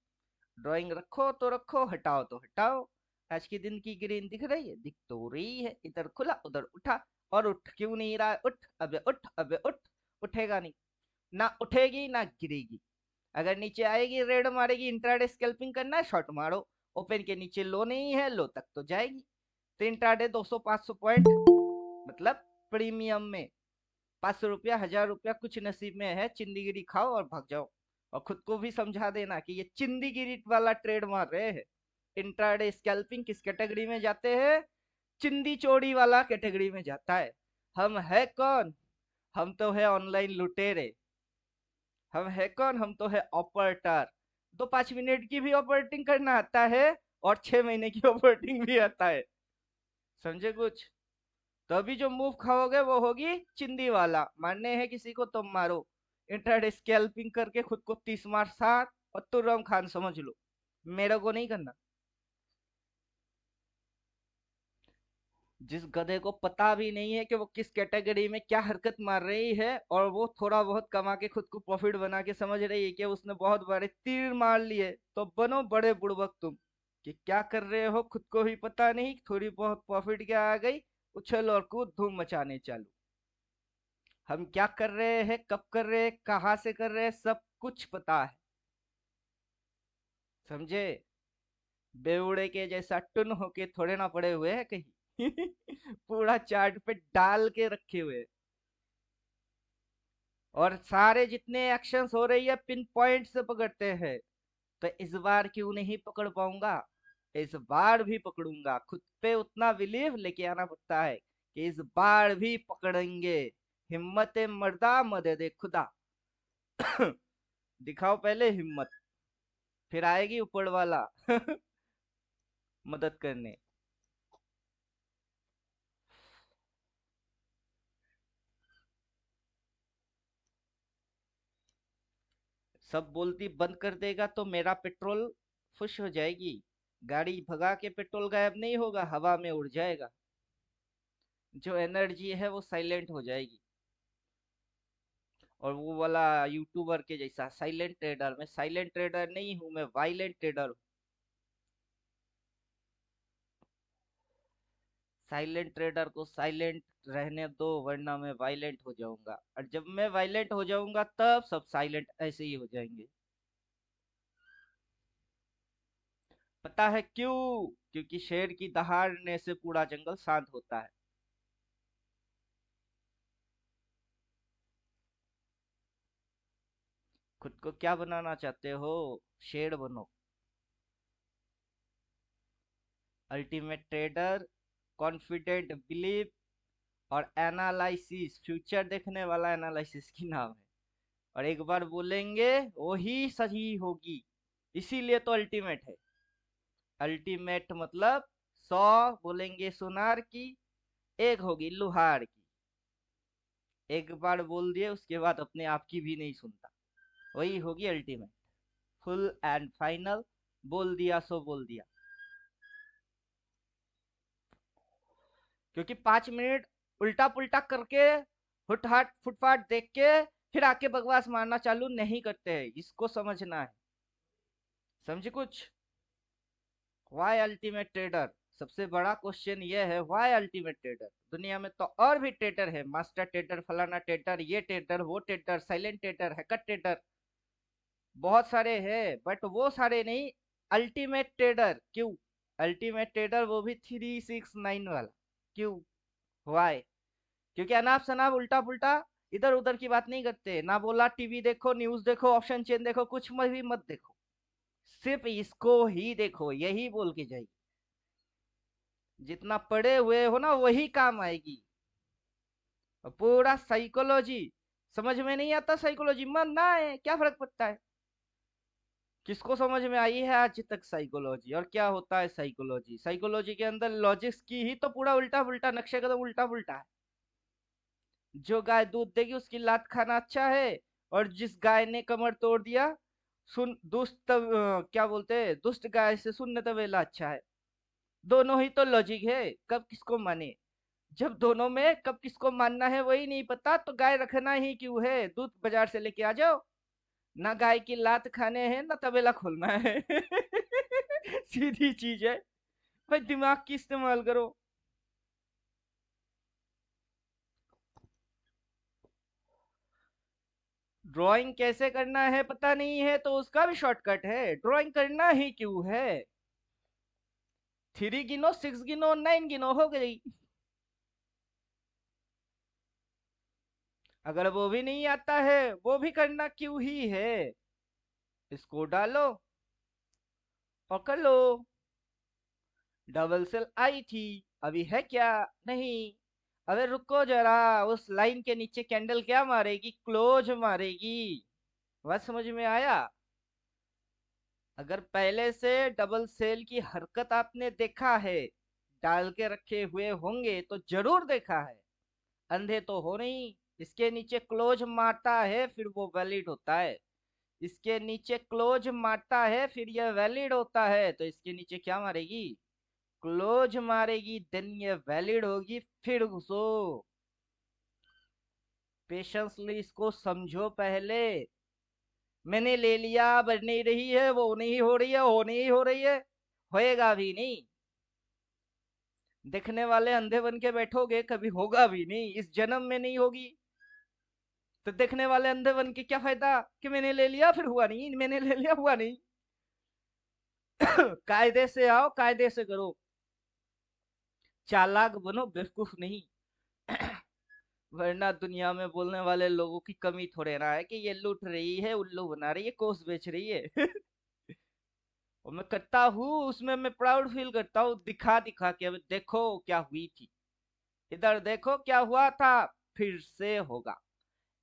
ड्राइंग रखो तो रखो, हटाओ तो हटाओ। आज के दिन की ग्रीन दिख रही है? दिख तो रही है। इधर खुला उधर उठा। और उठ क्यों नहीं रहा है? उठ अबे उठ, अबे उठ। उठेगा नहीं। ना उठेगी ना गिरेगी। अगर नीचे आएगी रेड मारेगी, इंट्राडे स्कैल्पिंग करना है, शॉर्ट मारो। ओपन के नीचे लो नहीं है, लो तक तो जाएगी। तो इंट्राडे 200-500 पॉइंट, मतलब प्रीमियम में 500 रुपया 1000 रुपया कुछ नसीब में है, चिंदीगिरी खाओ और भाग जाओ। और खुद को भी समझा देना कि ये चिंदीगिरी वाला ट्रेड मार रहे हैं। इंट्राडे स्कैल्पिंग किस कैटेगरी में जाते हैं? चिंदी चोरी वाला कैटेगरी में जाता है। हम है कौन? हम तो है ऑनलाइन लुटेरे। हम है कौन? हम तो है ऑपरेटर। तो 5 मिनट की भी ऑपरेटिंग करना आता है और 6 महीने की ऑपरेटिंग भी आता है। समझे कुछ? तो अभी जो मूव खाओगे वो होगी चिंदी वाला। मारने हैं किसी को तो मारो। इंटरडे स्कैल्पिंग करके खुद को 30 मार साथ और तुर्रम खान समझ लो। मेरे को नहीं करना। जिस गधे को पता भी नहीं है कि वो किस कैटेगरी में क्या हरकत मार रही है, और वो थोड़ा बहुत कमा के खुद को प्रॉफिट बना के समझ रही है कि उसने बहुत बड़े तीर मार लिए, तो बनो बड़े बुड़बक तुम। कि क्या कर रहे हो खुद को ही पता नहीं, थोड़ी बहुत प्रॉफिट क्या आ गई, उछल और कूद धूम मचाने चालू। हम क्या कर रहे हैं, कब कर रहे हैं, कहाँ से कर रहे हैं, सब कुछ पता है। समझे? बेवड़े के जैसा टुन होके थोड़े ना पड़े हुए हैं कहीं। पूरा चार्ट पे डाल के रखे हुए हैं। और सारे जितने एक्शंस हो रही है पिन पॉइंट से पकड़ते हैं। तो इस बार क्यों नहीं पकड़ पाऊंगा? इस बार भी पकड़ूंगा। खुद पे उतना बिलीव लेके आना पड़ता है कि इस बार भी पकड़ेंगे। हिम्मत मर्दा मदद खुदा। दिखाओ पहले हिम्मत, फिर आएगी ऊपर वाला मदद करने। सब बोलती बंद कर देगा तो मेरा पेट्रोल फुश हो जाएगी, गाड़ी भगा के पेट्रोल गायब नहीं होगा, हवा में उड़ जाएगा, जो एनर्जी है वो साइलेंट हो जाएगी। और वो वाला यूट्यूबर के जैसा साइलेंट ट्रेडर, मैं साइलेंट ट्रेडर नहीं हूँ, मैं वायलेंट ट्रेडर हूँ। साइलेंट ट्रेडर को साइलेंट रहने दो, वरना मैं वायलेंट हो जाऊंगा, और जब मैं वायलेंट हो जाऊंगा तब सब साइलेंट ऐसे ही हो जाएंगे। पता है क्यों? क्योंकि शेर की दहाड़ने से पूरा जंगल शांत होता है। खुद को क्या बनाना चाहते हो? शेर बनो। अल्टीमेट ट्रेडर, कॉन्फिडेंट बिलीव और एनालिसिस, फ्यूचर देखने वाला एनालिसिस की नाम है। और एक बार बोलेंगे वही सही होगी, इसीलिए तो अल्टीमेट है। अल्टीमेट मतलब 100 बोलेंगे सोनार की, एक होगी लोहार की। एक बार बोल दिए उसके बाद अपने आप की भी नहीं सुनता, वही होगी अल्टीमेट। फुल एंड फाइनल, बोल दिया सो बोल दिया। क्योंकि 5 मिनट उल्टा पुल्टा करके, हुटहाट फुटफाट देख के फिर आके बकवास मारना चालू नहीं करते हैं, इसको समझना है। समझे कुछ? Why ultimate trader? सबसे बड़ा क्वेश्चन ये है, वाई अल्टीमेट ट्रेडर? दुनिया में तो और भी ट्रेडर है, मास्टर ट्रेडर, फलाना ट्रेडर, ये ट्रेडर, वो trader, silent trader, hacker trader, बहुत सारे हैं, बट वो सारे नहीं। अल्टीमेट ट्रेडर क्यों? अल्टीमेट ट्रेडर वो भी 369 वाला क्यों? वाई? क्योंकि अनाप शनाप उल्टा पुल्टा इधर उधर की बात नहीं करते ना, बोला टीवी देखो, न्यूज देखो, ऑप्शन चेन देखो, कुछ भी मत देखो, सिर्फ इसको ही देखो, यही बोल के जाइए। जितना पढ़े हुए हो ना वही काम आएगी। पूरा साइकोलॉजी समझ में नहीं आता, साइकोलॉजी मन ना है क्या फर्क पड़ता है? किसको समझ में आई है आज तक साइकोलॉजी, और क्या होता है साइकोलॉजी? साइकोलॉजी के अंदर लॉजिक्स की ही तो पूरा उल्टा पुल्टा नक्शे का, तो उल्टा पुल्टा है। जो गाय दूध देगी उसकी लात खाना अच्छा है, और जिस गाय ने कमर तोड़ दिया, सुन क्या बोलते हैं, दुष्ट गाय से सुन्न तबेला अच्छा है। दोनों ही तो लॉजिक है, कब किसको माने? जब दोनों में कब किसको मानना है वही नहीं पता, तो गाय रखना ही क्यों है? दूध बाजार से लेके आ जाओ, ना गाय की लात खाने हैं ना तबेला खोलना है। सीधी चीज है भाई, दिमाग की इस्तेमाल करो। ड्राइंग कैसे करना है पता नहीं है तो उसका भी शॉर्टकट है, ड्राइंग करना ही क्यों है? 3 गिनो, 6 गिनो, 9 गिनो, हो गई। अगर वो भी नहीं आता है, वो भी करना क्यों ही है? इसको डालो और कर लो। डबल सेल आई थी, अभी है क्या? नहीं। अबे रुको जरा, उस लाइन के नीचे कैंडल क्या मारेगी? क्लोज मारेगी। बात समझ में आया? अगर पहले से डबल सेल की हरकत आपने देखा है, डाल के रखे हुए होंगे तो जरूर देखा है, अंधे तो हो नहीं। इसके नीचे क्लोज मारता है फिर वो वैलिड होता है, इसके नीचे क्लोज मारता है फिर यह वैलिड होता है, तो इसके नीचे क्या मारेगी? क्लोज मारेगी, देन ये वैलिड होगी, फिर घुसो। पेशेंसली इसको समझो पहले। मैंने ले लिया, बन नहीं रही है, वो नहीं हो रही है, हो नहीं हो रही है, होएगा भी नहीं। देखने वाले अंधे बन के बैठोगे, कभी होगा भी नहीं, इस जन्म में नहीं होगी। तो देखने वाले अंधे बन के क्या फायदा कि मैंने ले लिया फिर हुआ नहीं, मैंने ले लिया हुआ नहीं। कायदे से आओ, कायदे से करो, चालाक बनो, बेवकूफ नहीं। वरना दुनिया में बोलने वाले लोगों की कमी थोड़े ना है कि ये लूट रही है, उल्लू बना रही है, कोस बेच रही है। और मैं करता हूँ उसमें, मैं प्राउड फील करता हूँ, दिखा दिखा के, अब देखो क्या हुई थी, इधर देखो क्या हुआ था, फिर से होगा।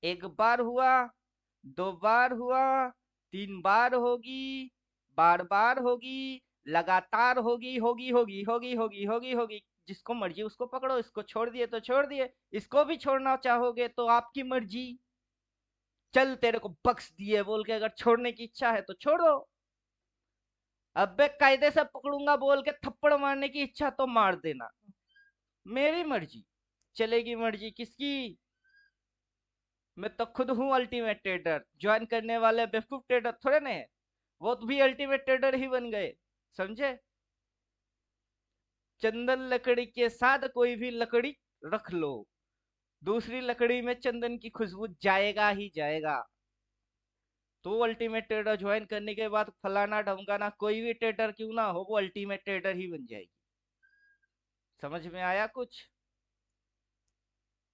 एक बार हुआ, 2 बार हुआ, 3 बार होगी, बार बार होगी, लगातार होगी, होगी होगी होगी होगी होगी होगी। जिसको मर्जी उसको पकड़ो, इसको छोड़ दिए तो छोड़ दिए, इसको भी छोड़ना चाहोगे तो आपकी मर्जी। चल तेरे को बख्श दिए बोल के अगर छोड़ने की इच्छा है तो छोड़ दो। अबे कायदे से पकड़ूंगा बोल के थप्पड़ मारने की इच्छा तो मार देना, मेरी मर्जी। चलेगी मर्जी किसकी? मैं तो खुद हूँ अल्टीमेट ट्रेडर, ज्वाइन करने वाले बेवकूफ ट्रेडर थोड़े ने, वो तो भी अल्टीमेट ट्रेडर ही बन गए, समझे? चंदन लकड़ी के साथ कोई भी लकड़ी रख लो, दूसरी लकड़ी में चंदन की खुशबू जाएगा ही जाएगा। तो अल्टीमेट ट्रेडर ज्वाइन करने के बाद फलाना ढमकाना कोई भी ट्रेडर क्यों ना हो, वो अल्टीमेट ट्रेडर ही बन जाएगी। समझ में आया कुछ?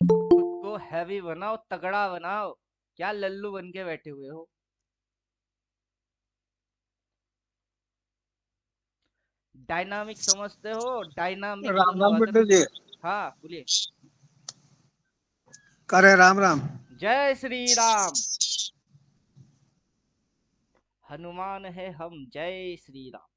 खुद को हैवी बनाओ, तगड़ा बनाओ, क्या लल्लू बन के बैठे हुए हो? डायनामिक समझते हो? डायनामिक राम बनो राम अगर। बिट्टू जी। हाँ बोलिए। करे राम राम। जय श्री राम। हनुमान है हम, जय श्री राम।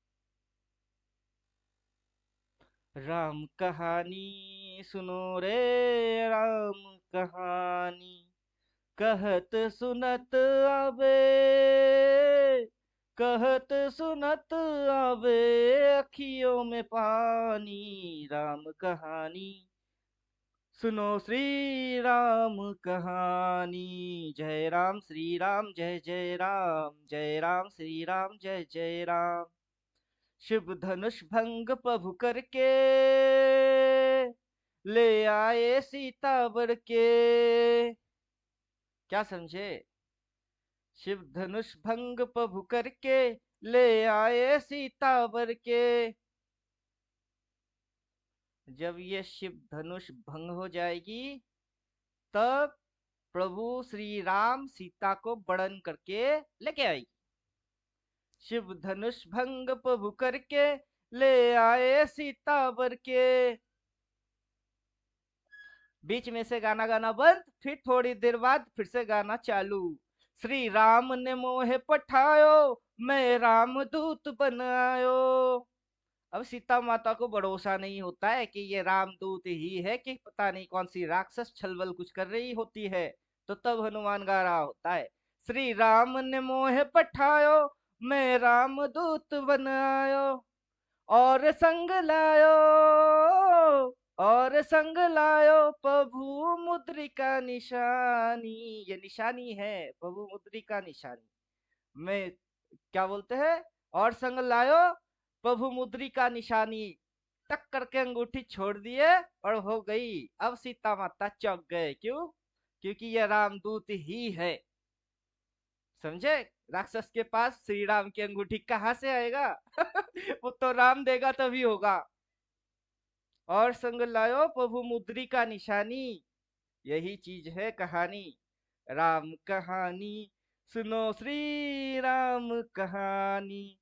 राम कहानी सुनो रे, राम कहानी कहत सुनत आवे, कहत सुनत आवे अखियों में पानी। राम कहानी सुनो श्री राम कहानी। जय राम श्री राम, जय जय राम, जय राम श्री राम, जय जय राम। शिव धनुष भंग प्रभु करके ले आए सीता बर के। क्या समझे? शिव धनुष भंग प्रभु करके ले आए सीता बर के। जब ये शिव धनुष भंग हो जाएगी तब प्रभु श्री राम सीता को बड़न करके लेके आएगी। शिव धनुष भंग प्रभु करके ले आए सीता बर के। बीच में से गाना गाना बंद, फिर थोड़ी देर बाद फिर से गाना चालू। श्री राम ने मोहे पठायो, मैं राम दूत बन आयो। अब सीता माता को भरोसा नहीं होता है कि ये रामदूत ही है कि पता नहीं कौन सी राक्षस छलबल कुछ कर रही होती है। तो तब हनुमान गा रहा होता है, श्री राम ने मोहे पठायो, मैं रामदूत बन आयो। और संग लायो, और संग लायो प्रभु मुद्रिका निशानी। ये निशानी है, प्रभु मुद्रिका निशानी। मैं क्या बोलते हैं? और संग लायो प्रभु मुद्रिका निशानी। टक करके अंगूठी छोड़ दिए और हो गई। अब सीता माता चौंक गए, क्यों? क्योंकि ये रामदूत ही है, समझे? राक्षस के पास श्री राम की अंगूठी कहां से आएगा? वो तो राम देगा तभी होगा। और संग लायो प्रभु मुद्रिका निशानी, यही चीज है कहानी। राम कहानी सुनो श्री राम कहानी।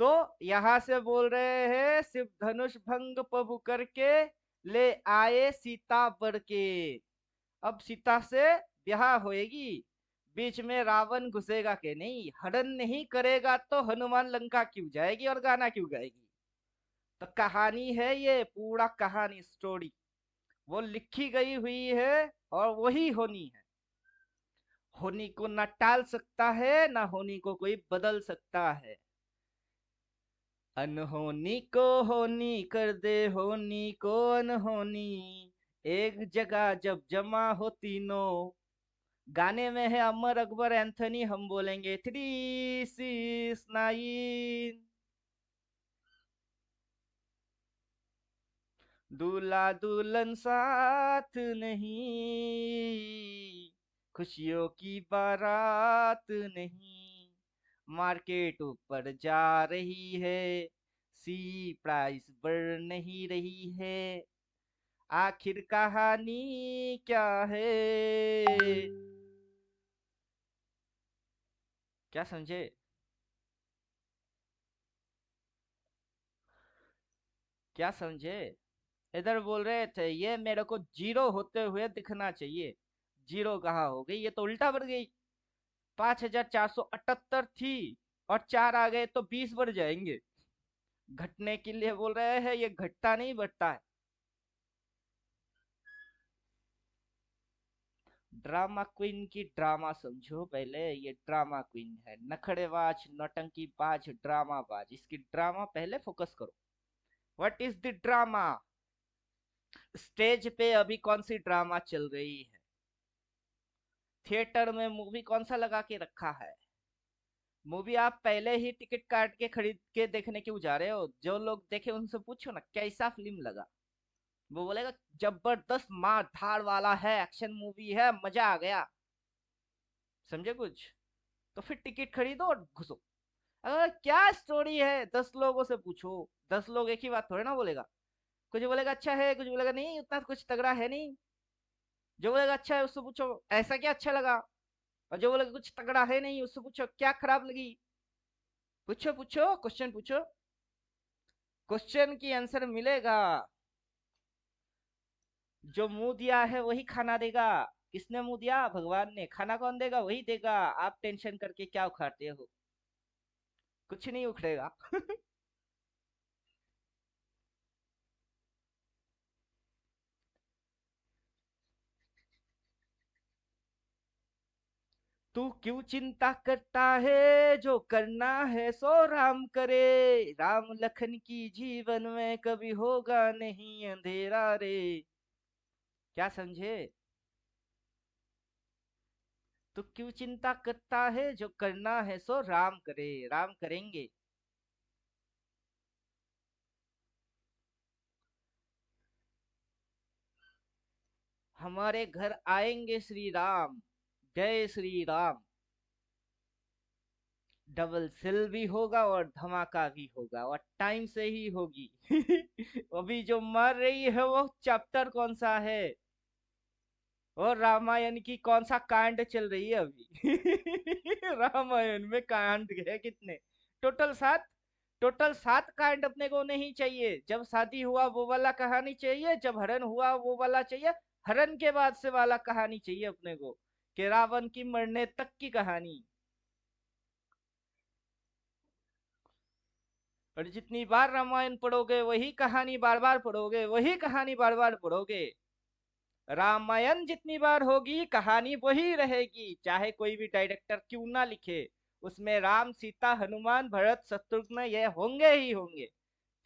तो यहां से बोल रहे हैं, शिव धनुष भंग प्रभु करके ले आए सीता बर के। अब सीता से ब्याह होएगी, बीच में रावण घुसेगा के नहीं, हरण नहीं करेगा तो हनुमान लंका क्यों जाएगी और गाना क्यों गाएगी? तो कहानी है ये, पूरा कहानी स्टोरी वो लिखी गई हुई है और वही होनी है। होनी को ना टाल सकता है, ना होनी को कोई बदल सकता है। अनहोनी को होनी कर दे, होनी को अनहोनी, एक जगह जब जमा हो तीनों। गाने में है अमर अकबर एंथनी, हम बोलेंगे 3 6 9। दूल्हा दुल्हन साथ नहीं, खुशियों की बारात नहीं, मार्केट ऊपर जा रही है, सी प्राइस बढ़ नहीं रही है, आखिर कहानी क्या है? क्या समझे? क्या समझे? इधर बोल रहे थे ये मेरे को जीरो होते हुए दिखना चाहिए। जीरो कहाँ हो गई? ये तो उल्टा बढ़ गई। 5478 थी और 4 आ गए तो 20 बढ़ जाएंगे। घटने के लिए बोल रहे हैं, ये घटता नहीं बढ़ता है। ड्रामा क्वीन की ड्रामा समझो पहले, ये ड्रामा क्वीन है, नखड़ेबाज नौटंकीबाज ड्रामाबाज, इसकी ड्रामा पहले फोकस करो। What is the drama? Stage पे अभी कौन सी ड्रामा चल रही है? थिएटर में मूवी कौन सा लगा के रखा है? मूवी आप पहले ही टिकट काट के खरीद के देखने क्यों जा रहे हो? जो लोग देखे उनसे पूछो ना कैसा फिल्म लगा, वो बोलेगा जबरदस्त मार धाड़ वाला है, एक्शन मूवी है, मजा आ गया। समझे कुछ? तो फिर टिकट खरीदो और घुसो। अगर क्या स्टोरी है 10 लोगों से पूछो, 10 लोग एक ही बात थोड़े ना बोलेगा। कुछ बोलेगा अच्छा है, कुछ बोलेगा नहीं उतना कुछ तगड़ा है नहीं। जो बोलेगा अच्छा है उससे पूछो ऐसा क्या अच्छा लगा, और जो बोलेगा कुछ तगड़ा है नहीं उससे पूछो क्या खराब लगी। पूछो पूछो, क्वेश्चन पूछो, क्वेश्चन की आंसर मिलेगा। जो मुंह दिया है वही खाना देगा। किसने मुंह दिया? भगवान ने। खाना कौन देगा? वही देगा। आप टेंशन करके क्या उखाड़ते हो? कुछ नहीं उखड़ेगा। तू क्यों चिंता करता है, जो करना है सो राम करे। राम लखन की जीवन में कभी होगा नहीं अंधेरा रे। क्या समझे? तू क्यों चिंता करता है, जो करना है सो राम करे, राम करेंगे। हमारे घर आएंगे श्री राम, जय श्री राम। डबल सेल भी होगा और धमाका भी होगा, और टाइम से ही होगी। अभी जो मर रही है वो चैप्टर कौन सा है? और रामायण की कौन सा कांड चल रही है अभी? रामायण में कांड है कितने? टोटल 7। टोटल 7 कांड अपने को नहीं चाहिए। जब शादी हुआ वो वाला कहानी चाहिए, जब हरण हुआ वो वाला चाहिए, हरण के बाद से वाला कहानी चाहिए अपने को, कि रावण की मरने तक की कहानी। और जितनी बार रामायण पढ़ोगे वही कहानी बार बार पढ़ोगे, वही कहानी बार बार पढ़ोगे। रामायण जितनी बार होगी कहानी वही रहेगी, चाहे कोई भी डायरेक्टर क्यों ना लिखे। उसमें राम सीता हनुमान भरत शत्रुघ्न ये होंगे ही होंगे।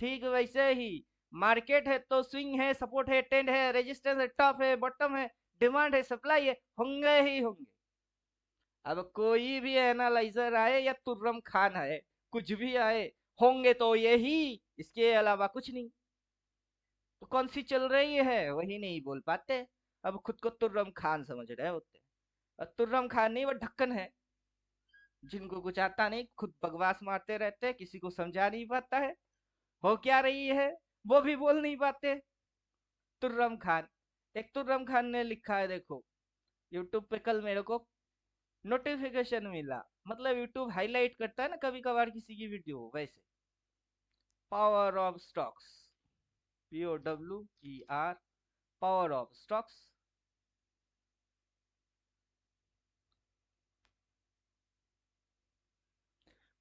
ठीक वैसे ही मार्केट है तो स्विंग है, सपोर्ट है, ट्रेंड है, रेजिस्टेंस है, टॉप है, बॉटम है, डिमांड है, सप्लाई है, होंगे ही होंगे। अब कोई भी एनालाइजर आए या तुर्रम खान आए, कुछ भी आए, होंगे तो यही, इसके अलावा कुछ नहीं। तो कौन सी चल रही है वही नहीं बोल पाते। अब खुद को तुर्रम खान समझ रहे होते। और तुर्रम खान नहीं, वो ढक्कन है, जिनको कुछ आता नहीं, खुद बकवास मारते रहते हैं, किसी को समझा नहीं पाता है हो क्या रही है, वो भी बोल नहीं पाते। तुर्रम खान। एक तुर्रम खान ने लिखा है, देखो यूट्यूब पे कल मेरे को नोटिफिकेशन मिला, मतलब यूट्यूब हाईलाइट करता है ना कभी कभार किसी की वीडियो, वैसे power of stocks, POWER, power of stocks.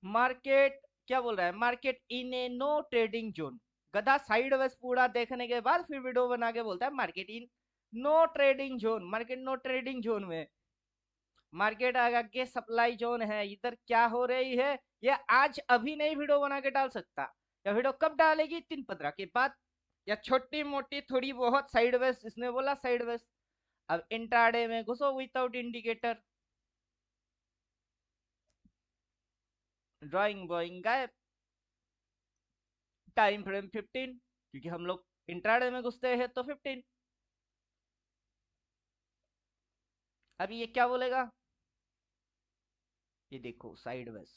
Market क्या बोल रहा है? Market in a no trading zone. गधा साइड वेज पूरा देखने के बाद फिर वीडियो बना के बोलता है market in no trading zone. Market no trading zone में, मार्केट आगे सप्लाई जोन है, इधर क्या हो रही है ये आज अभी नहीं वीडियो बना के डाल सकता। या वीडियो कब डालेगी? 3-15 के बाद, या छोटी मोटी थोड़ी बहुत साइडवेज, इसने बोला साइडवेज। अब इंट्राडे में घुसो विदाउट इंडिकेटर, ड्राइंग बॉइंग गायब, टाइम फ्रेम 15, क्योंकि हम लोग इंट्राडे में घुसते हैं तो 15। अभी ये क्या बोलेगा? ये देखो साइडवेज,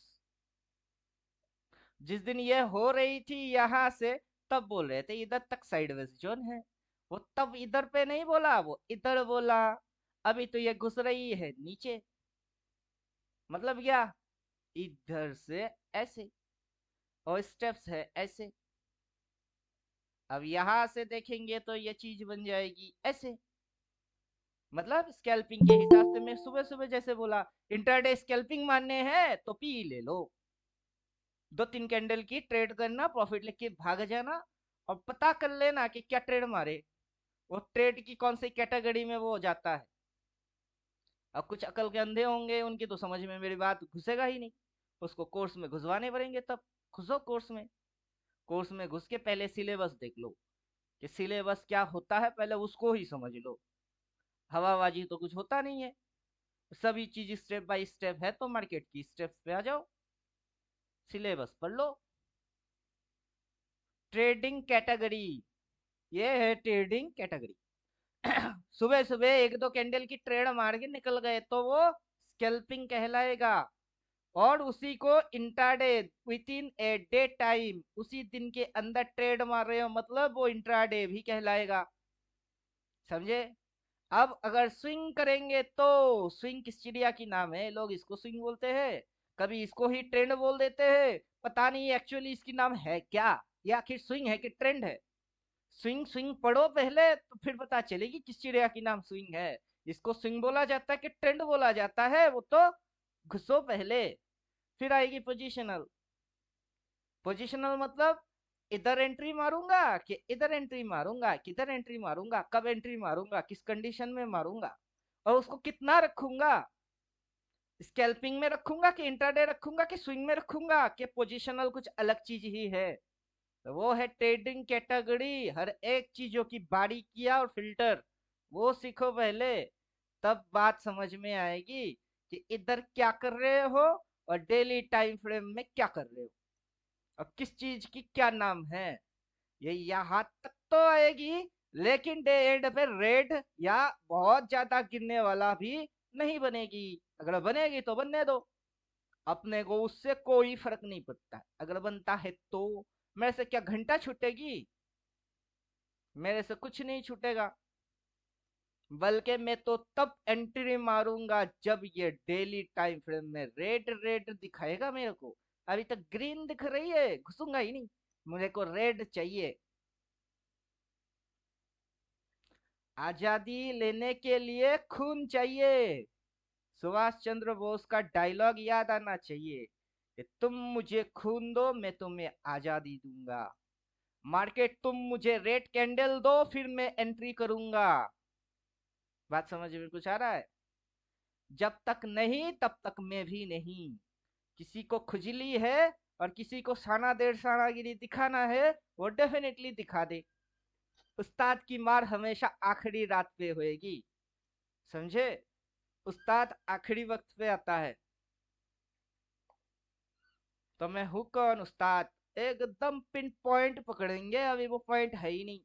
जिस दिन ये हो रही थी यहां से, तब बोल रहे थे इधर तक साइडवेज जोन है। वो तब इधर पे नहीं बोला, वो इधर बोला। अभी तो ये घुस रही है नीचे, मतलब क्या? इधर से ऐसे, और स्टेप्स है ऐसे। अब यहां से देखेंगे तो ये चीज बन जाएगी ऐसे। मतलब स्कैल्पिंग के हिसाब से मैं सुबह सुबह जैसे बोला, इंटरडे स्कैल्पिंग मानने हैं तो पी ले लो, 2-3 कैंडल की ट्रेड करना, प्रॉफिट लेके भाग जाना, और पता कर लेना कि क्या ट्रेड मारे, वो ट्रेड की कौन सी कैटेगरी में वो जाता है। अब कुछ अकल के अंधे होंगे, उनकी तो समझ में मेरी बात घुसेगा ही नहीं, उसको कोर्स में घुसवाने पड़ेंगे। तब घुसो कोर्स में, कोर्स में घुस के पहले सिलेबस देख लो कि सिलेबस क्या होता है, पहले उसको ही समझ लो। हवाबाजी तो कुछ होता नहीं है, सभी चीज स्टेप बाय स्टेप है, तो मार्केट की स्टेप्स पे आ जाओ, सिलेबस पढ़ लो। ट्रेडिंग कैटेगरी, ये है ट्रेडिंग कैटेगरी। सुबह सुबह एक दो कैंडल की ट्रेड मार के निकल गए तो वो स्कैल्पिंग कहलाएगा, और उसी को intraday, with in a day time, उसी दिन के अंदर ट्रेड मार रहे हो मतलब वो इंट्राडे भी कहलाएगा। समझे? अब अगर स्विंग करेंगे तो स्विंग किस चिड़िया की नाम है, लोग इसको स्विंग बोलते हैं, कभी इसको ही ट्रेंड बोल देते हैं, पता नहीं एक्चुअली इसकी नाम है क्या, या आखिर स्विंग है कि ट्रेंड है। स्विंग स्विंग पढ़ो पहले, तो फिर पता चलेगी किस चिड़िया की नाम स्विंग है। इसको स्विंग बोला जाता है कि ट्रेंड बोला जाता है, वो तो घुसो पहले। फिर आएगी पोजिशनल। पोजिशनल मतलब इधर एंट्री मारूंगा कि इधर एंट्री मारूंगा, किधर एंट्री मारूंगा, कब एंट्री मारूंगा, किस कंडीशन में मारूंगा, और उसको कितना रखूंगा, स्कैल्पिंग में रखूंगा कि इंट्राडे रखूंगा कि स्विंग में रखूंगा, कि पोजिशनल कुछ अलग चीज ही है। तो वो है ट्रेडिंग कैटेगरी, हर एक चीजों की बारीकियां और फिल्टर वो सीखो पहले, तब बात समझ में आएगी कि इधर क्या कर रहे हो और डेली टाइम फ्रेम में क्या कर रहे हो, और किस चीज की क्या नाम है। ये यहाँ तक तो आएगी, लेकिन डे एंड पे रेड या बहुत ज्यादा गिरने वाला भी नहीं बनेगी। अगर बनेगी तो बनने दो, अपने को उससे कोई फर्क नहीं पड़ता। अगर बनता है तो मेरे से क्या घंटा छूटेगी, मेरे से कुछ नहीं छूटेगा, बल्कि मैं तो तब एंट्री मारूंगा जब ये डेली टाइम फ्रेम में रेड रेड दिखाएगा मेरे को। अभी तक ग्रीन दिख रही है, घुसूंगा ही नहीं, मुझे को रेड चाहिए। आजादी लेने के लिए खून चाहिए, सुभाष चंद्र बोस का डायलॉग याद आना चाहिए कि तुम मुझे खून दो मैं तुम्हें आजादी दूंगा, मार्केट तुम मुझे रेड कैंडल दो फिर मैं एंट्री करूंगा। बात समझ में कुछ आ रहा है? जब तक नहीं तब तक मैं भी नहीं। किसी को खुजली है और किसी को साना देर सानागिरी दिखाना है, वो डेफिनेटली दिखा दे, उस्ताद की मार हमेशा आखिरी रात पे होएगी। समझे? उस्ताद आखिरी वक्त पे आता है। तो मैं हूं कौन? उस्ताद। एकदम पिन पॉइंट पकड़ेंगे, अभी वो पॉइंट है ही नहीं,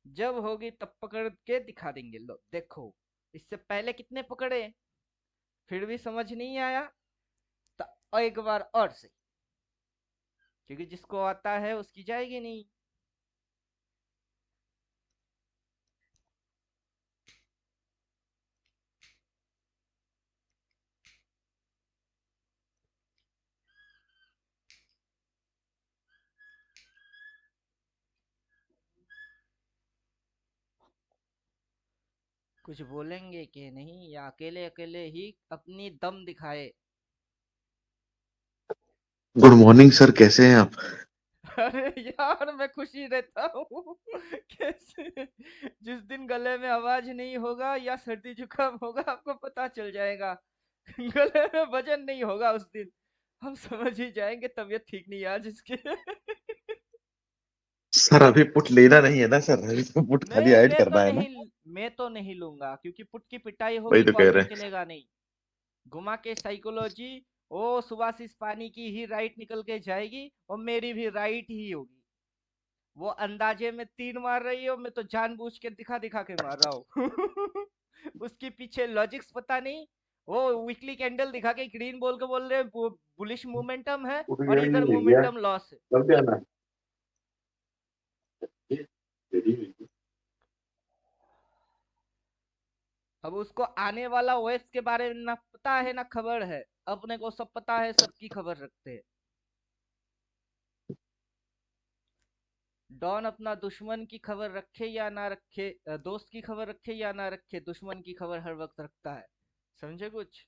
जब होगी तब पकड़ के दिखा देंगे। लो देखो, इससे पहले कितने पकड़े, फिर भी समझ नहीं आया, तो एक बार और से, क्योंकि जिसको आता है उसकी जाएगी नहीं। कुछ बोलेंगे कि नहीं, या अकेले अकेले ही अपनी दम दिखाए? गुड मॉर्निंग सर, कैसे हैं आप? अरे यार मैं खुशी रहता हूँ कैसे, जिस दिन गले में आवाज नहीं होगा या सर्दी जुकाम होगा आपको पता चल जाएगा, गले में वजन नहीं होगा उस दिन, हम समझ ही जाएंगे तबीयत ठीक नहीं है आज इसके। सर अभी पुट लेना नहीं है ना सर, अभी तो पुट खाली नहीं ऐड करना है ना। मैं तो नहीं लूंगा, क्योंकि पुट की पिटाई वही होगी, तो कह कॉल पे रहे हैं। चलेगा नहीं। घुमा के साइकोलॉजी, ओ सुभाषिस पानी की ही राइट निकल के जाएगी और मेरी भी राइट ही होगी। वो अंदाजे में तीन मार रही हो, मैं तो जानबूझ के दिखा दिखा के मार रहा हूँ। उसके पीछे लॉजिक्स पता नहीं, वो वीकली कैंडल दिखा के ग्रीन बोल के बोल रहे बुलिश मोमेंटम है, उठ और गया इधर ये भैया, मोमेंटम लॉस है। कब जाना है? ये रेडी हुई थी। अब उसको आने वाला वेव्स के बारे में ना पता है ना खबर है, अपने को सब पता है, सबकी खबर रखते हैं। डॉन अपना दुश्मन की खबर रखे या ना रखे, दोस्त की खबर रखे या ना रखे, दुश्मन की खबर हर वक्त रखता है। समझे कुछ?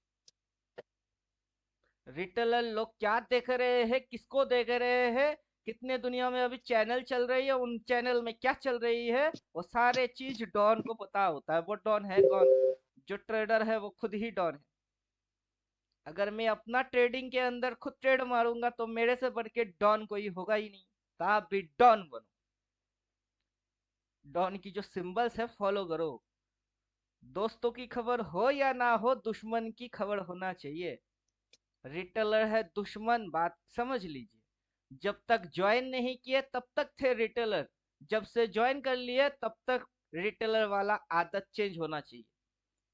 रिटेलर लोग क्या देख रहे हैं, किसको देख रहे हैं, कितने दुनिया में अभी चैनल चल रही है, उन चैनल में क्या चल रही है, वो सारे चीज डॉन को पता होता है। वो डॉन है कौन? जो ट्रेडर है वो खुद ही डॉन है। अगर मैं अपना ट्रेडिंग के अंदर खुद ट्रेड मारूंगा तो मेरे से बढ़ के डॉन कोई होगा ही नहीं। तो आप भी डॉन बनो। डॉन की जो सिंबल्स है फॉलो करो। दोस्तों की खबर हो या ना हो, दुश्मन की खबर होना चाहिए। रिटेलर है दुश्मन, बात समझ लीजिए। जब तक ज्वाइन नहीं किए तब तक थे रिटेलर, जब से ज्वाइन कर लिए तब तक रिटेलर वाला आदत चेंज होना चाहिए।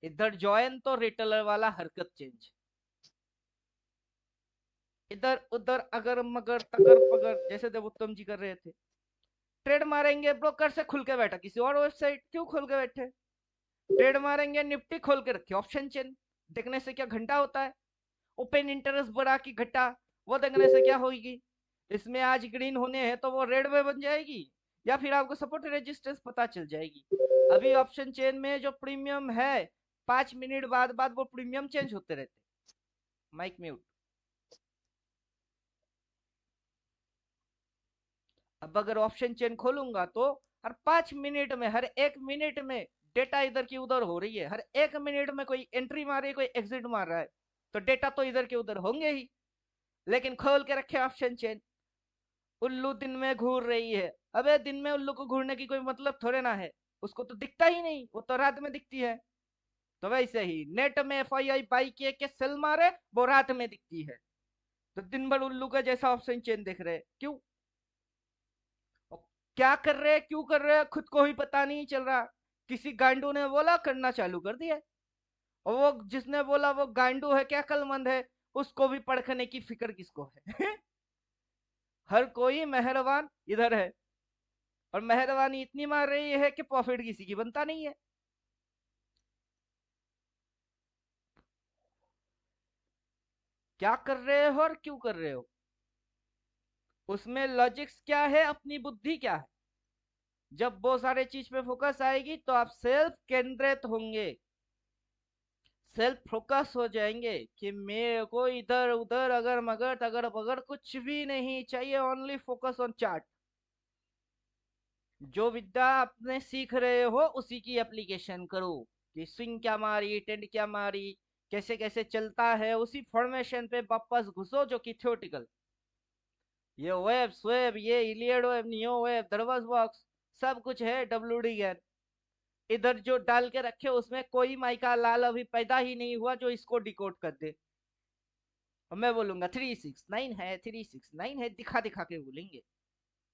इधर ज्वाइन तो रिटेलर वाला हरकत चेंज। इधर उधर अगर मगर तगर पगर, जैसे देव उत्तम जी कर रहे थे। ट्रेड मारेंगे ब्रोकर से खुल के बैठा, किसी और वेबसाइट क्यों खोल के बैठे। ट्रेड मारेंगे निफ्टी खोल के रखे ऑप्शन चेन, देखने से क्या घंटा होता है। ओपन इंटरेस्ट बढ़ा की घटा, वो देखने से क्या होगी। इसमें आज ग्रीन होने हैं तो वो रेड में बन जाएगी, या फिर आपको सपोर्ट रेजिस्टेंस पता चल जाएगी। अभी ऑप्शन चेन में जो प्रीमियम है 5 मिनट बाद बाद वो प्रीमियम चेंज होते रहते। Mic mute. अब अगर ऑप्शन चेन खोलूंगा तो हर 5 मिनट में, हर 1 मिनट में डेटा इधर की उधर हो रही है। हर 1 मिनट में कोई एंट्री मार रही है, कोई एग्जिट मार रहा है, तो डेटा तो इधर के उधर होंगे ही। लेकिन खोल के रखे ऑप्शन चेन, उल्लू दिन में घूर रही है। अबे दिन में उल्लू को घूरने की कोई मतलब थोड़े ना है, उसको तो दिखता ही नहीं, वो तो रात में दिखती है। तो वैसे ही नेट में FII बाई के सेल मारे, वो रात में दिखती है। तो दिन भर उल्लू का जैसा ऑप्शन चेन देख रहे, क्यों? क्या कर रहे, क्यों कर रहे, खुद को ही पता नहीं चल रहा। किसी गांडू ने बोला, करना चालू कर दिया। और वो जिसने बोला वो गांडू है क्या अक्लमंद है, उसको भी परखने की फिक्र किसको है। हर कोई मेहरबान इधर है, और मेहरबानी इतनी मार रही है कि प्रॉफिट किसी की बनता नहीं है। क्या कर रहे हो और क्यों कर रहे हो, उसमें लॉजिक्स क्या है, अपनी बुद्धि क्या है। जब वो सारे चीज पे फोकस आएगी तो आप सेल्फ केंद्रित होंगे, सेल्फ फोकस हो जाएंगे कि मेरे को इधर उधर अगर मगर तगर बगर कुछ भी नहीं चाहिए, ओनली फोकस ऑन चार्ट। जो विद्या आपने सीख रहे हो उसी की एप्लीकेशन करो, कि स्विंग क्या मारी, ट्रेंड क्या मारी, कैसे कैसे चलता है, उसी फॉर्मेशन पे वापस घुसो जो कि थ्योरेटिकल। ये वेब स्वेब, ये इलियड वेब, नियो वेब, दरवाज बॉक्स, सब कुछ है WD ज्ञान। इधर जो डाल के रखे उसमें कोई माइका लाल अभी पैदा ही नहीं हुआ जो इसको डिकोड कर दे। और मैं बोलूंगा 369 है, 369 है, दिखा दिखा के बोलेंगे,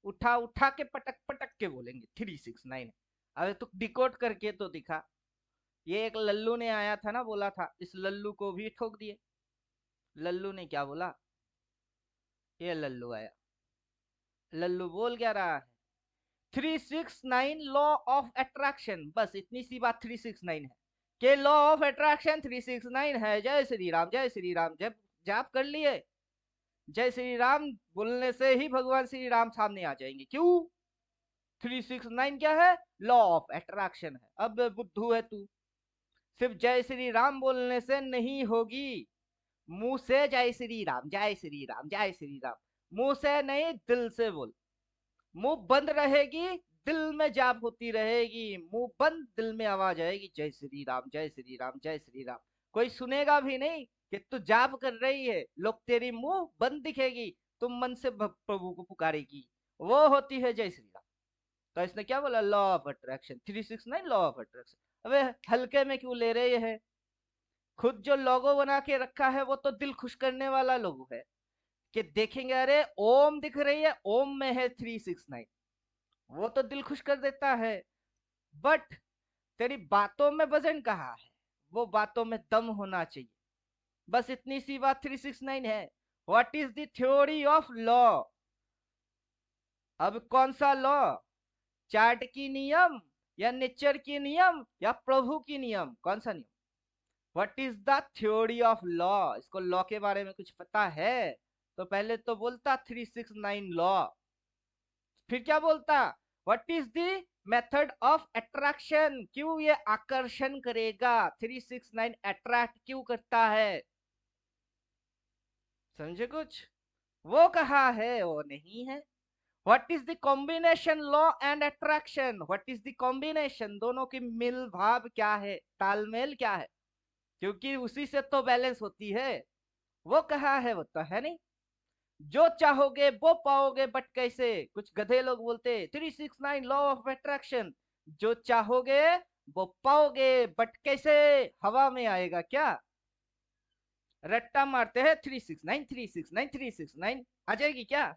उठा उठा के पटक पटक के बोलेंगे 369 है। अबे तू डिकोड करके तो दिखा। ये एक लल्लू ने आया था ना, बोला था, इस लल्लू को भी ठोक दिए। लल्लू ने क्या बोला, ये लल्लू आया, लल्लू बोल क्या रहा है, 369 लॉ ऑफ अट्रैक्शन, बस इतनी सी बात 369 है कि लॉ ऑफ अट्रैक्शन 369 है। जय श्री राम, जय श्री राम। जब जाप कर लिए, जय श्री राम बोलने से ही भगवान श्री राम सामने आ जाएंगे। क्यों? 369 क्या है, लॉ ऑफ अट्रैक्शन है। अब बुद्धू है तू, सिर्फ जय श्री राम बोलने से नहीं होगी, मुंह से जय श्री राम, जय श्री राम, जय श्री राम, मुंह से नहीं दिल से बोल। मुंह बंद रहेगी, दिल में जाप होती रहेगी, मुंह बंद दिल में आवाज आएगी, जय श्री राम, जय श्री राम, जय श्री राम। कोई सुनेगा भी नहीं कि तू जाप कर रही है, लोग तेरी मुंह बंद दिखेगी, तुम मन से प्रभु को पुकारेगी, वो होती है जय श्री राम। तो इसने क्या बोला, law of attraction, 369 law of attraction. अबे हल्के में क्यों ले रहे हैं, खुद जो लोगो बना के रखा है वो तो दिल खुश करने वाला लोगो है, कि देखेंगे अरे ओम दिख रही है, ओम में है 369, वो तो दिल खुश कर देता है। बट तेरी बातों में वजन कहाँ है, वो बातों में दम होना चाहिए। बस इतनी सी बात 369 है। What is the theory of law. अब कौन सा लॉ, चार्ट की नियम, या नेचर की नियम, या प्रभु की नियम, कौन सा नियम। What is the theory of law. इसको लॉ के बारे में कुछ पता है तो पहले तो बोलता 369 लॉ, फिर क्या बोलता, what is the method of attraction, क्यों ये आकर्षण करेगा, 369 अट्रैक्ट क्यों करता है। समझे कुछ, वो कहा है, वो नहीं है। What is the combination law and attraction, what is the combination, दोनों की मिल भाव क्या है, तालमेल क्या है, क्योंकि उसी से तो बैलेंस होती है। वो कहा है वो तो है नहीं। जो चाहोगे वो पाओगे, बट कैसे, कुछ गधे लोग बोलते 369 लॉ ऑफ अट्रैक्शन, जो चाहोगे वो पाओगे, बट कैसे, हवा में आएगा क्या, रट्टा मारते हैं 369 369 369, आ जाएगी क्या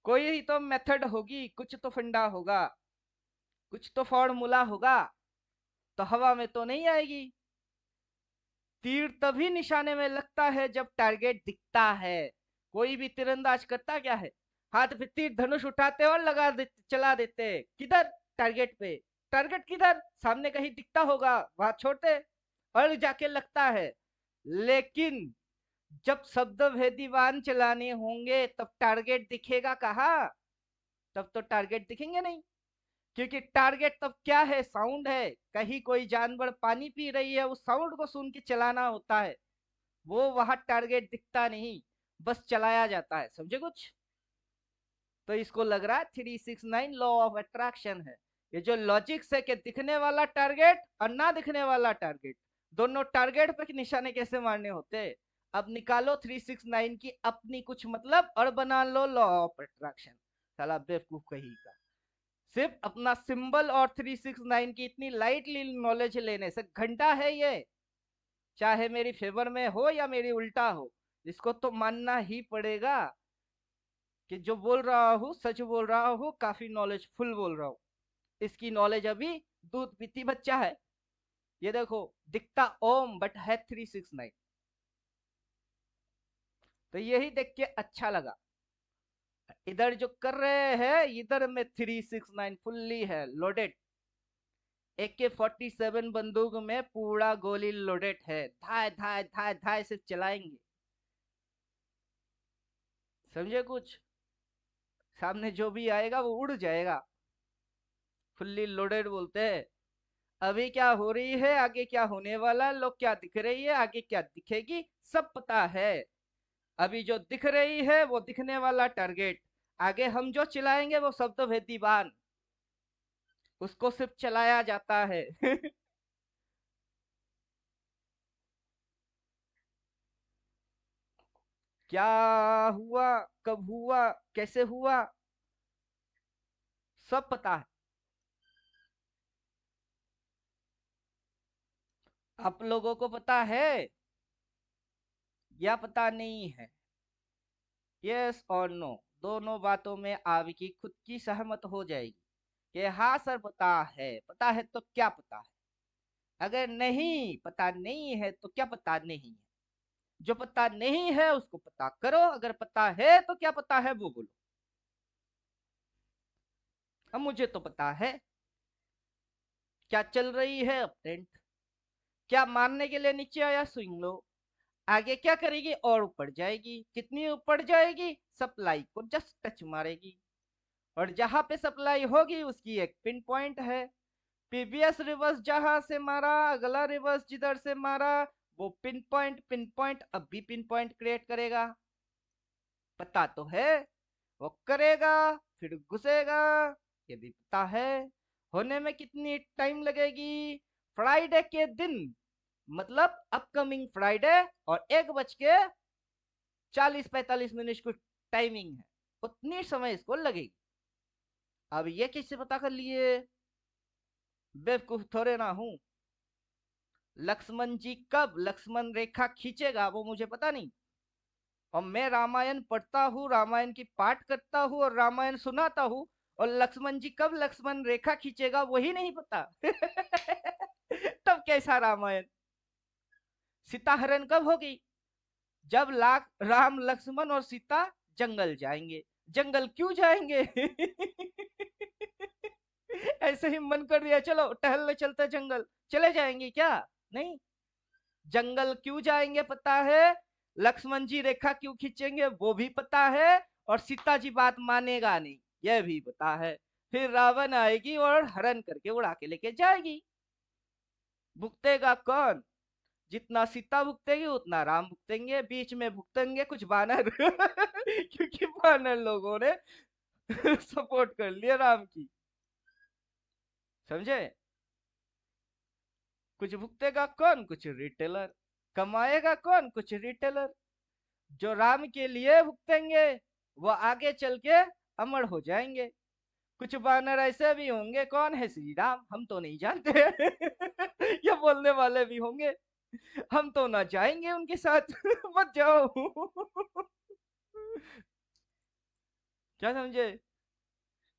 कोई ही तो मेथड होगी, कुछ तो फंडा होगा, कुछ तो फॉर्मूला होगा, तो हवा में तो नहीं आएगी। तीर तभी निशाने में लगता है जब टारगेट दिखता है। कोई भी तीरंदाज करता क्या है, हाथ पे तीर धनुष उठाते और चला देते, किधर, टारगेट पे। टारगेट किधर, सामने कहीं दिखता होगा, वहां छोड़ते और जाके लगता है। लेकिन जब शब्द भेदी बाण चलाने होंगे तब टारगेट दिखेगा कहाँ, तब तो टारगेट दिखेंगे नहीं, क्योंकि टारगेट तब क्या है, साउंड है। कहीं कोई जानवर पानी पी रही है, उस साउंड को सुन के चलाना होता है, वो वहां टारगेट दिखता नहीं, बस चलाया जाता है, समझे कुछ। तो इसको लग रहा है 369 लॉ ऑफ अट्रैक्शन है। ये जो लॉजिक्स है कि दिखने वाला टारगेट और ना दिखने वाला टारगेट, दोनों टारगेट पे निशाने कैसे मारने होते। अब निकालो 369 की अपनी कुछ मतलब और बना लो लॉ ऑफ अट्रैक्शन। साला बेवकूफ कहीं का, सिर्फ अपना सिंबल और 369 की इतनी लाइटली नॉलेज लेने से घंटा है ये, चाहे मेरी फेवर में हो या मेरी उल्टा हो, इसको तो मानना ही पड़ेगा कि जो बोल रहा हूँ सच बोल रहा हूँ, काफी नॉलेज फुल बोल रहा हूँ। इसकी नॉलेज अभी दूध पीती बच्चा है। ये देखो, दिखता ओम बट है 369। तो यही देख के अच्छा लगा। इधर जो कर रहे हैं, इधर में 369 फुल्ली है लोडेड, AK-47 बंदूक में पूरा गोली लोडेड है, धाय धाय धाय धाय से चलाएंगे, समझे कुछ। सामने जो भी आएगा वो उड़ जाएगा, फुल्ली लोडेड बोलते हैं। अभी क्या हो रही है, आगे क्या होने वाला, लोग क्या दिख रही है, आगे क्या दिखेगी, सब पता है। अभी जो दिख रही है वो दिखने वाला टारगेट, आगे हम जो चलाएंगे वो शब्द भेदी बाण, उसको सिर्फ चलाया जाता है क्या हुआ, कब हुआ, कैसे हुआ, सब पता है। आप लोगों को पता है या पता नहीं है, यस और नो, दोनों बातों में आपकी खुद की सहमत हो जाएगी कि हाँ सर पता है। पता है तो क्या पता है, अगर नहीं पता नहीं है तो क्या पता नहीं है। जो पता नहीं है उसको पता करो, अगर पता है तो क्या पता है वो बोलो। अब मुझे तो पता है क्या चल रही है अपडेट, क्या मारने के लिए नीचे आया स्विंग लो, आगे क्या करेगी और ऊपर जाएगी, कितनी ऊपर जाएगी, सप्लाई को जस्ट टच मारेगी, और जहां पे सप्लाई होगी उसकी एक पिन पॉइंट है। प्रीवियस रिवर्स जहां से मारा, अगला रिवर्स जिधर से मारा, वो पिन पॉइंट अब भी पिन पॉइंट क्रिएट करेगा। पता तो है, वो करेगा फिर घुसेगा, ये भी पता है। होने में कितनी टाइम लगेगी, फ्राइडे के दिन, मतलब अपकमिंग फ्राइडे, और 1:40-45 की टाइमिंग है, उतनी समय इसको लगेगी। अब ये कैसे पता कर लिए, बेवकूफ थोड़े ना हूं। लक्ष्मण जी कब लक्ष्मण रेखा खींचेगा वो मुझे पता नहीं, और मैं रामायण पढ़ता हूँ, रामायण की पाठ करता हूँ और रामायण सुनाता हूँ, और लक्ष्मण जी कब लक्ष्मण रेखा खींचेगा वही नहीं पता तब कैसा रामायण। सीता हरण कब होगी, जब लाख राम लक्ष्मण और सीता जंगल जाएंगे। जंगल क्यों जाएंगे ऐसे ही मन कर दिया चलो टहलने चलते जंगल, चले जाएंगे क्या, नहीं। जंगल क्यों जाएंगे पता है, लक्ष्मण जी रेखा क्यों खींचेंगे वो भी पता है, और सीता जी बात मानेगा नहीं यह भी पता है। फिर रावण आएगी और हरण करके उड़ा के लेके जाएगी। भुगतेगा कौन, जितना सीता भुगतेगी उतना राम भुगतेंगे, बीच में भुगतेंगे कुछ बानर क्योंकि बानर लोगों ने सपोर्ट कर लिया राम की, समझे? कुछ भुगतेगा कौन? कुछ रिटेलर। कमाएगा कौन? कुछ रिटेलर। जो राम के लिए भुगतेंगे वो आगे चल के अमर हो जाएंगे। कुछ बानर ऐसे भी होंगे, कौन है श्री राम हम तो नहीं जानते। ये बोलने वाले भी होंगे, हम तो ना जाएंगे उनके साथ। मत जाओ। क्या समझे?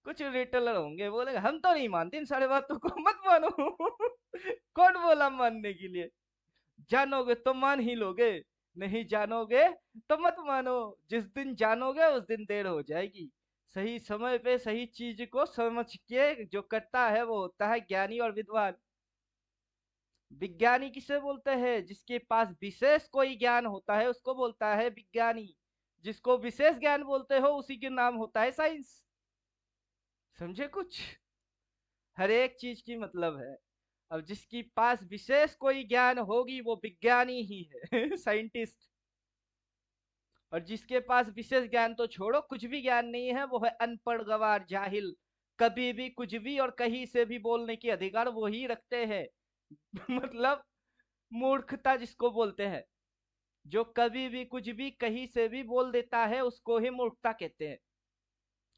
कुछ रिटेलर होंगे, बोलेगा हम तो नहीं मानते इन सारे बातों को, मत मानो। कौन बोला मानने के लिए? जानोगे तो मान ही लोगे, नहीं जानोगे तो मत मानो। जिस दिन जानोगे उस दिन देर हो जाएगी। सही समय पे सही चीज को समझ के जो करता है वो होता है ज्ञानी और विद्वान। विज्ञानी किसे बोलते हैं? जिसके पास विशेष कोई ज्ञान होता है उसको बोलता है विज्ञानी। जिसको विशेष ज्ञान बोलते हो उसी के नाम होता है साइंस। समझे कुछ? हर एक चीज की मतलब है। अब जिसकी पास विशेष कोई ज्ञान होगी वो विज्ञानी ही है। साइंटिस्ट। और जिसके पास विशेष ज्ञान तो छोड़ो, कुछ भी ज्ञान नहीं है, वो है अनपढ़ गवार जाहिल। कभी भी कुछ भी और कहीं से भी बोलने के अधिकार वो ही रखते हैं। मतलब मूर्खता जिसको बोलते हैं, जो कभी भी कुछ भी कहीं से भी बोल देता है उसको ही मूर्खता कहते हैं।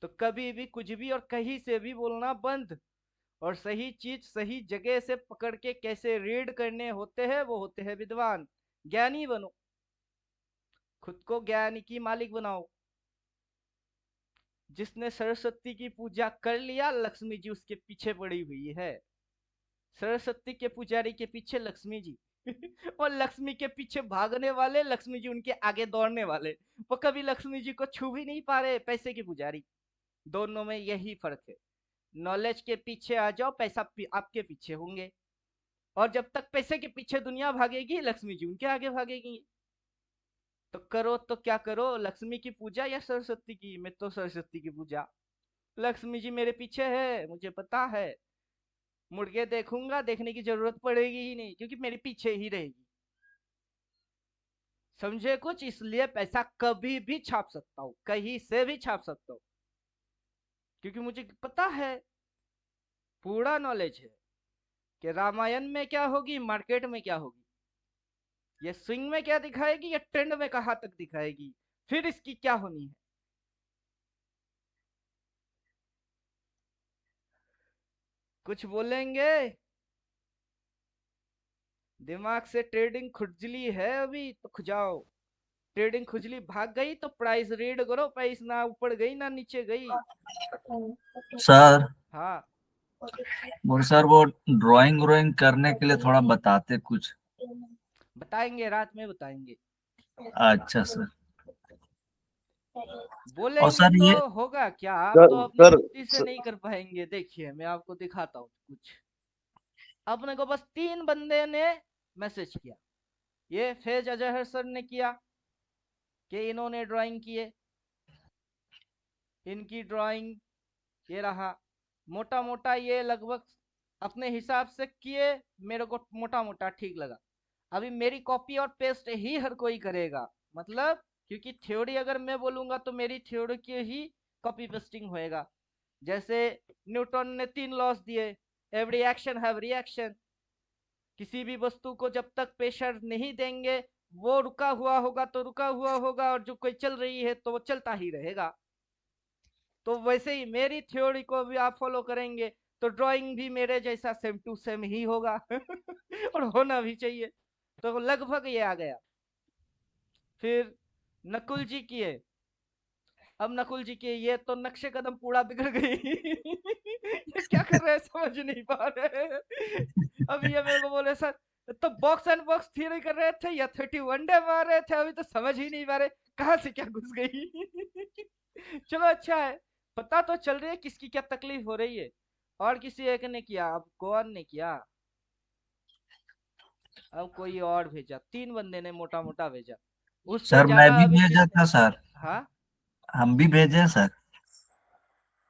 तो कभी भी कुछ भी और कहीं से भी बोलना बंद, और सही चीज सही जगह से पकड़ के कैसे रीड करने होते हैं वो होते हैं विद्वान। ज्ञानी बनो, खुद को ज्ञान की मालिक बनाओ। जिसने सरस्वती की पूजा कर लिया, लक्ष्मी जी उसके पीछे पड़ी हुई है। सरस्वती के पुजारी के पीछे लक्ष्मी जी। और लक्ष्मी के पीछे भागने वाले, लक्ष्मी जी उनके आगे दौड़ने वाले। वो कभी लक्ष्मी जी को छू भी नहीं पा रहे, पैसे के पुजारी। दोनों में यही फर्क है। नॉलेज के पीछे आ जाओ, पैसा आपके पीछे होंगे। और जब तक पैसे के पीछे दुनिया भागेगी, लक्ष्मी जी उनके आगे भागेगी। तो करो तो क्या करो, लक्ष्मी की पूजा या सरस्वती की? मैं तो सरस्वती की पूजा। लक्ष्मी जी मेरे पीछे है, मुझे पता है। मुड़ के देखूंगा, देखने की जरूरत पड़ेगी ही नहीं, क्योंकि मेरे पीछे ही रहेगी। समझे कुछ? इसलिए पैसा कभी भी छाप सकता हूँ, कहीं से भी छाप सकता हूँ, क्योंकि मुझे पता है, पूरा नॉलेज है कि रामायण में क्या होगी, मार्केट में क्या होगी, ये स्विंग में क्या दिखाएगी, या ट्रेंड में कहाँ तक दिखाएगी, फिर इसकी क्या होनी है। कुछ बोलेंगे? दिमाग से ट्रेडिंग खुजली है अभी तो खुजाओ। ट्रेडिंग खुजली भाग गई तो प्राइस रीड करो, प्राइस ना ऊपर गई ना नीचे गई। सर हाँ, सर वो ड्राइंग व्राइंग करने के लिए थोड़ा बताते कुछ। बताएंगे, रात में बताएंगे। अच्छा सर। और बोलेंगे सर तो ये होगा क्या, आप सर तो अपनी सर बुद्धि से नहीं कर पाएंगे। देखिए मैं आपको दिखाता हूँ कुछ। अपने को बस 3 बंदे ने मैसेज किया। ये फैज अजहर सर ने किया कि इन्होंने ड्राइंग किए, इनकी ड्राइंग ये रहा। मोटा मोटा ये लगभग अपने हिसाब से किए, मेरे को मोटा मोटा ठीक लगा। अभी मेरी कॉपी और पेस्ट ही हर कोई करेगा, मतलब क्योंकि थ्योरी अगर मैं बोलूंगा तो मेरी थ्योरी की ही कॉपी पेस्टिंग होएगा। जैसे न्यूटन ने 3 लॉस दिए, एवरी एक्शन हैव रिएक्शन। किसी भी वस्तु को जब तक प्रेशर नहीं देंगे वो रुका हुआ होगा तो रुका हुआ होगा, और जो कोई चल रही है तो वो चलता ही रहेगा। तो वैसे ही मेरी थ्योरी को भी आप फॉलो करेंगे तो ड्राइंग भी मेरे जैसा सेम टू सेम ही होगा। और होना भी चाहिए। तो लगभग ये आ गया। फिर नकुल जी किए। अब नकुल जी के ये तो नक्शे कदम पूरा बिगड़ गई। ये क्या कर रहे हैं समझ नहीं पा रहे। अब ये मेरे को बोले सर तो बॉक्स एंड बॉक्स थियरी कर रहे थे या 31 डे मार रहे थे, अभी तो समझ ही नहीं पा रहे कहाँ से क्या घुस गई। चलो अच्छा है, पता तो चल रही है किसकी क्या तकलीफ हो रही है। और किसी एक ने किया, अब कौन ने किया, अब कोई और भेजा। 3 बंदे ने मोटा मोटा भेजा। उससे सर मैं ज्यादा भी अभी भेजा किसने? था सर, हाँ, हम भी भेजे सर।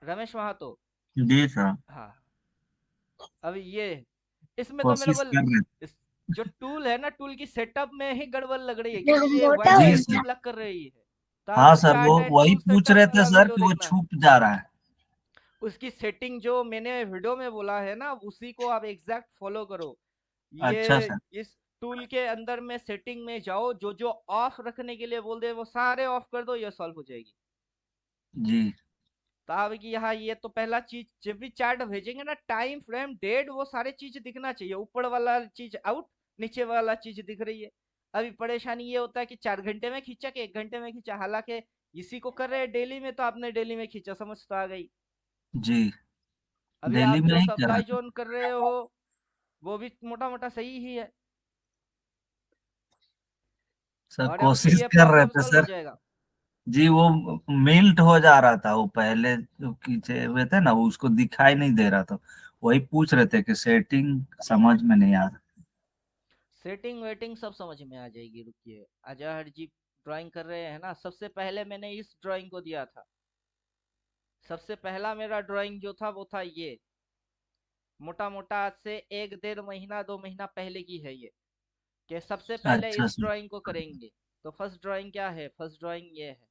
रमेश महातो। जी सर, हाँ, अब ये इसमें तो मेरे कोशिश को कर रहे इस जो टूल है ना, टूल की सेटअप में ही गड़बड़ लग रही है, क्योंकि ये थे। वाइट जी लाइन सर। ब्लॉक कर रही है। तो हाँ आपको सर, वो चार्ट एंड वही टूल पूछ सेटअप रहे में थे वाला सर वीडियो कि वो देखना है। छुप जा रहा है। उसकी सेटिंग जो मैंने वीडियो में बोला है ना, उसी को आप एग्जैक्ट फॉलो करो। अच्छा ये सर। इस टूल के अंदर में सेटिंग में जाओ, जो जो ऑफ रखने के लिए बोल दे वो सारे ऑफ कर दो, ये सॉल्व हो जाएगी। जी तो अब कि यहाँ ये तो पहला चीज, जब भी चार्ट भेजेंगे ना, टाइम फ्रेम डेट वो सारे चीज दिखना चाहिए। ऊपर वाला चीज आउट, नीचे वाला चीज दिख रही है। अभी परेशानी ये होता है कि 4 घंटे में खींचा कि 1 घंटे में खींचा, हालांकि इसी को कर रहे हैं डेली में, तो आपने डेली में खींचा, समझ तो आ गई। जी। अभी दिल्ली आप में जो ही करा सप्लाई था। जोन कर रहे हो वो भी मोटा मोटा सही ही है, सर और आपकी कोशिश ये कर रहे प्रॉब्लम थे सॉल्व हो सर। जाएगा। जी वो मिल्ट हो जा रहा था, वो पहले जो खींचे हुए थे ना, वो उसको दिखाई नहीं दे रहा था। वही पूछ रहे थे कि सेटिंग समझ में नहीं आ रहा। सेटिंग वेटिंग सब समझ में आ जाएगी, रुकिए। अजहर जी ड्राइंग कर रहे हैं ना, सबसे पहले मैंने इस ड्राइंग को दिया था। सबसे पहला मेरा ड्राइंग जो था वो था ये, मोटा मोटा आज से 1 1.5 महीना 2 महीना पहले की है ये, कि सबसे पहले अच्छा इस सर। ड्राइंग को करेंगे। तो फर्स्ट ड्राइंग क्या है? फर्स्ट ड्राइंग ये है।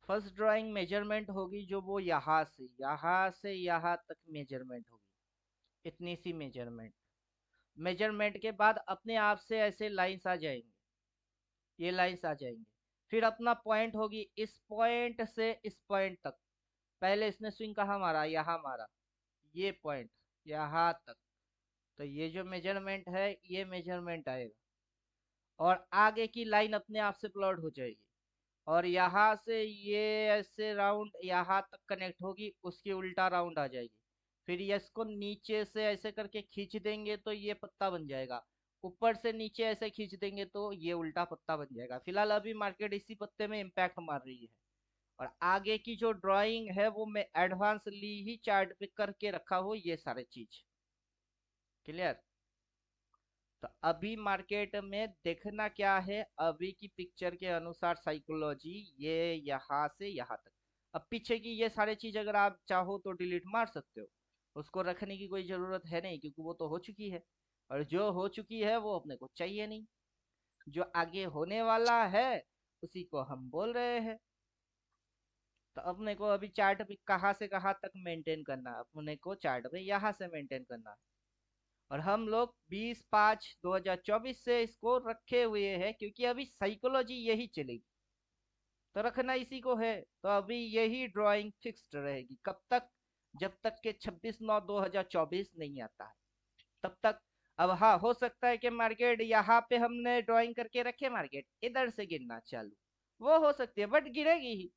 फर्स्ट ड्राइंग मेजरमेंट होगी जो वो यहाँ से यहाँ तक मेजरमेंट होगी, इतनी सी मेजरमेंट। मेजरमेंट के बाद अपने आप से ऐसे लाइंस आ जाएंगे, ये लाइंस आ जाएंगे। फिर अपना पॉइंट होगी, इस पॉइंट से इस पॉइंट तक। पहले इसने स्विंग कहाँ मारा? यहाँ मारा, ये पॉइंट यहाँ तक। तो ये जो मेजरमेंट है ये मेजरमेंट आएगा, और आगे की लाइन अपने आप से प्लॉट हो जाएगी। और यहाँ से ये ऐसे राउंड यहाँ तक कनेक्ट होगी, उसकी उल्टा राउंड आ जाएगी। फिर ये इसको नीचे से ऐसे करके खींच देंगे तो ये पत्ता बन जाएगा। ऊपर से नीचे ऐसे खींच देंगे तो ये उल्टा पत्ता बन जाएगा। फिलहाल अभी मार्केट इसी पत्ते में इम्पैक्ट मार रही है। और आगे की जो ड्राइंग है वो मैं एडवांस ली ही चार्ट पे करके रखा हूँ, ये सारे चीज क्लियर। तो अभी मार्केट में देखना क्या है, अभी की पिक्चर के अनुसार साइकोलॉजी ये यहाँ से यहाँ तक। अब पीछे की ये सारे चीज अगर आप चाहो तो डिलीट मार सकते हो, उसको रखने की कोई जरूरत है नहीं, क्योंकि वो तो हो चुकी है। और जो हो चुकी है वो अपने को चाहिए नहीं। जो आगे होने वाला है उसी को हम बोल रहे हैं। तो अपने को अभी चार्ट पे कहाँ से कहाँ तक मेंटेन करना है, अपने को चार्ट पे यहाँ से मेंटेन करना है। और हम लोग 20/5/2024 से इसको रखे हुए हैं, क्योंकि अभी साइकोलॉजी यही चलेगी, तो रखना इसी को है। तो अभी यही ड्राइंग फिक्स्ड रहेगी, कब तक? जब तक के 26/9/2024 नहीं आता है, तब तक। अब हाँ, हो सकता है कि मार्केट यहाँ पे हमने ड्राइंग करके रखे, मार्केट इधर से गिरना चालू, वो हो सकती है, बट गिरेगी ही।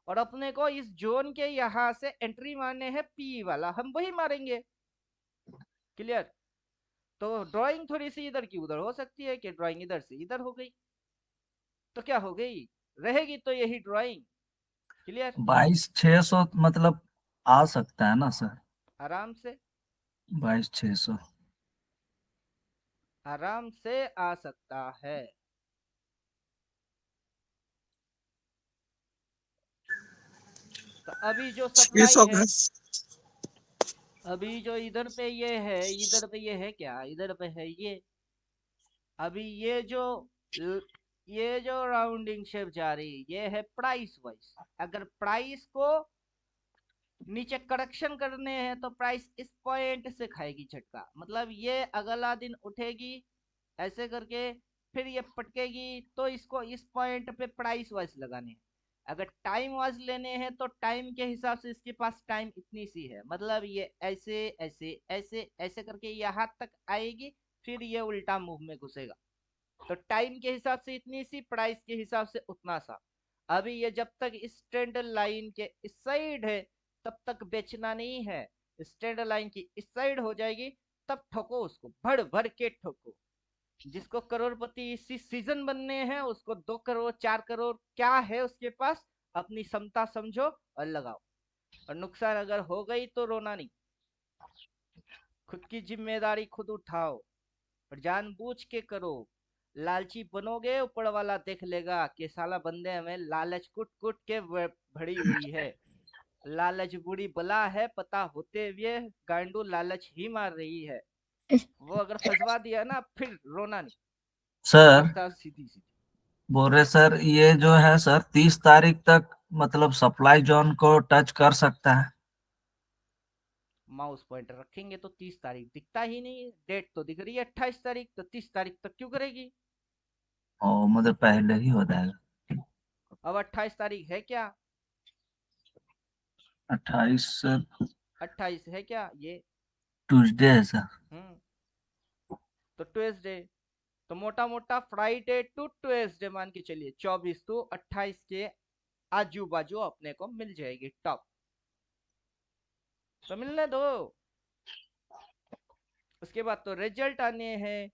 और अपने को इस जोन के यहाँ से एंट्री मारने हैं, पी वाला हम वही मारेंगे, क्लियर। तो ड्राइंग थोड़ी सी इधर की उधर हो सकती है, कि ड्राइंग इधर से इधर हो गई, तो क्या हो गई? रहेगी तो यही ड्राइंग, क्लियर। 22,600 मतलब आ सकता है ना सर? आराम से, 22,600। आराम से आ सकता है। तो अभी जो सप्लाई 600 है, का। अभी जो इधर पे ये है, इधर पे ये है क्या? इधर पे है ये। अभी ये जो राउंडिंग शेप जा रही, ये है प्राइस वाइज। अगर प्राइस को नीचे करेक्शन करने हैं तो प्राइस इस पॉइंट से खाएगी झटका, मतलब ये अगला दिन उठेगी ऐसे करके, फिर ये पटकेगी, तो इसको इस पॉइंट पे प्राइस वाइज लगाने हैं। अगर टाइम वाइज लेने हैं तो टाइम के हिसाब से इसके पास टाइम इतनी सी है, मतलब ये ऐसे ऐसे ऐसे ऐसे करके यहाँ तक आएगी, फिर ये उल्टा मुंह में घुसेगा। तो टाइम के हिसाब से इतनी सी, प्राइस के हिसाब से उतना सा। अभी ये जब तक इस ट्रेंड लाइन के इस साइड है तब तक बेचना नहीं है। स्ट्रेंड लाइन की इस साइड हो जाएगी तब ठोको, उसको भर भर के ठोको। जिसको करोड़पति इसी सीजन बनने हैं, उसको 2 करोड़ 4 करोड़ क्या है उसके पास, अपनी क्षमता समझो और लगाओ। और नुकसान अगर हो गई तो रोना नहीं, खुद की जिम्मेदारी खुद उठाओ और जानबूझ के करो। लालची बनोगे, ऊपर वाला देख लेगा कि साला बंदे हमें लालच कुट कुट के भरी हुई है। लालच बुरी बला है, पता होते हुए गांडू लालच ही मार रही है। वो अगर फंसवा दिया ना, फिर रोना नहीं, सर रास्ता सीधी सीधी। बोल रहे सर ये जो है सर 30 तारीख तक मतलब सप्लाई जोन को टच कर सकता है। माउस पॉइंटर रखेंगे तो 30 तारीख दिखता ही नहीं है, डेट तो दिख रही है 28 तारीख, तो 30 तारीख तक क्यों करेगी? और मतलब पहले ही हो जाएगा। अब 28 तारीख है क्या? 28 28 है क्या ये? ट्यूसडे है सर। हम्म तो ट्यूसडे, तो मोटा मोटा फ्राइडे टू ट्यूसडे मान के चलिए 24 टू 28 के आजू बाजू अपने को मिल जाएगी टॉप। तो मिलने दो, उसके बाद तो रिजल्ट आने हैं।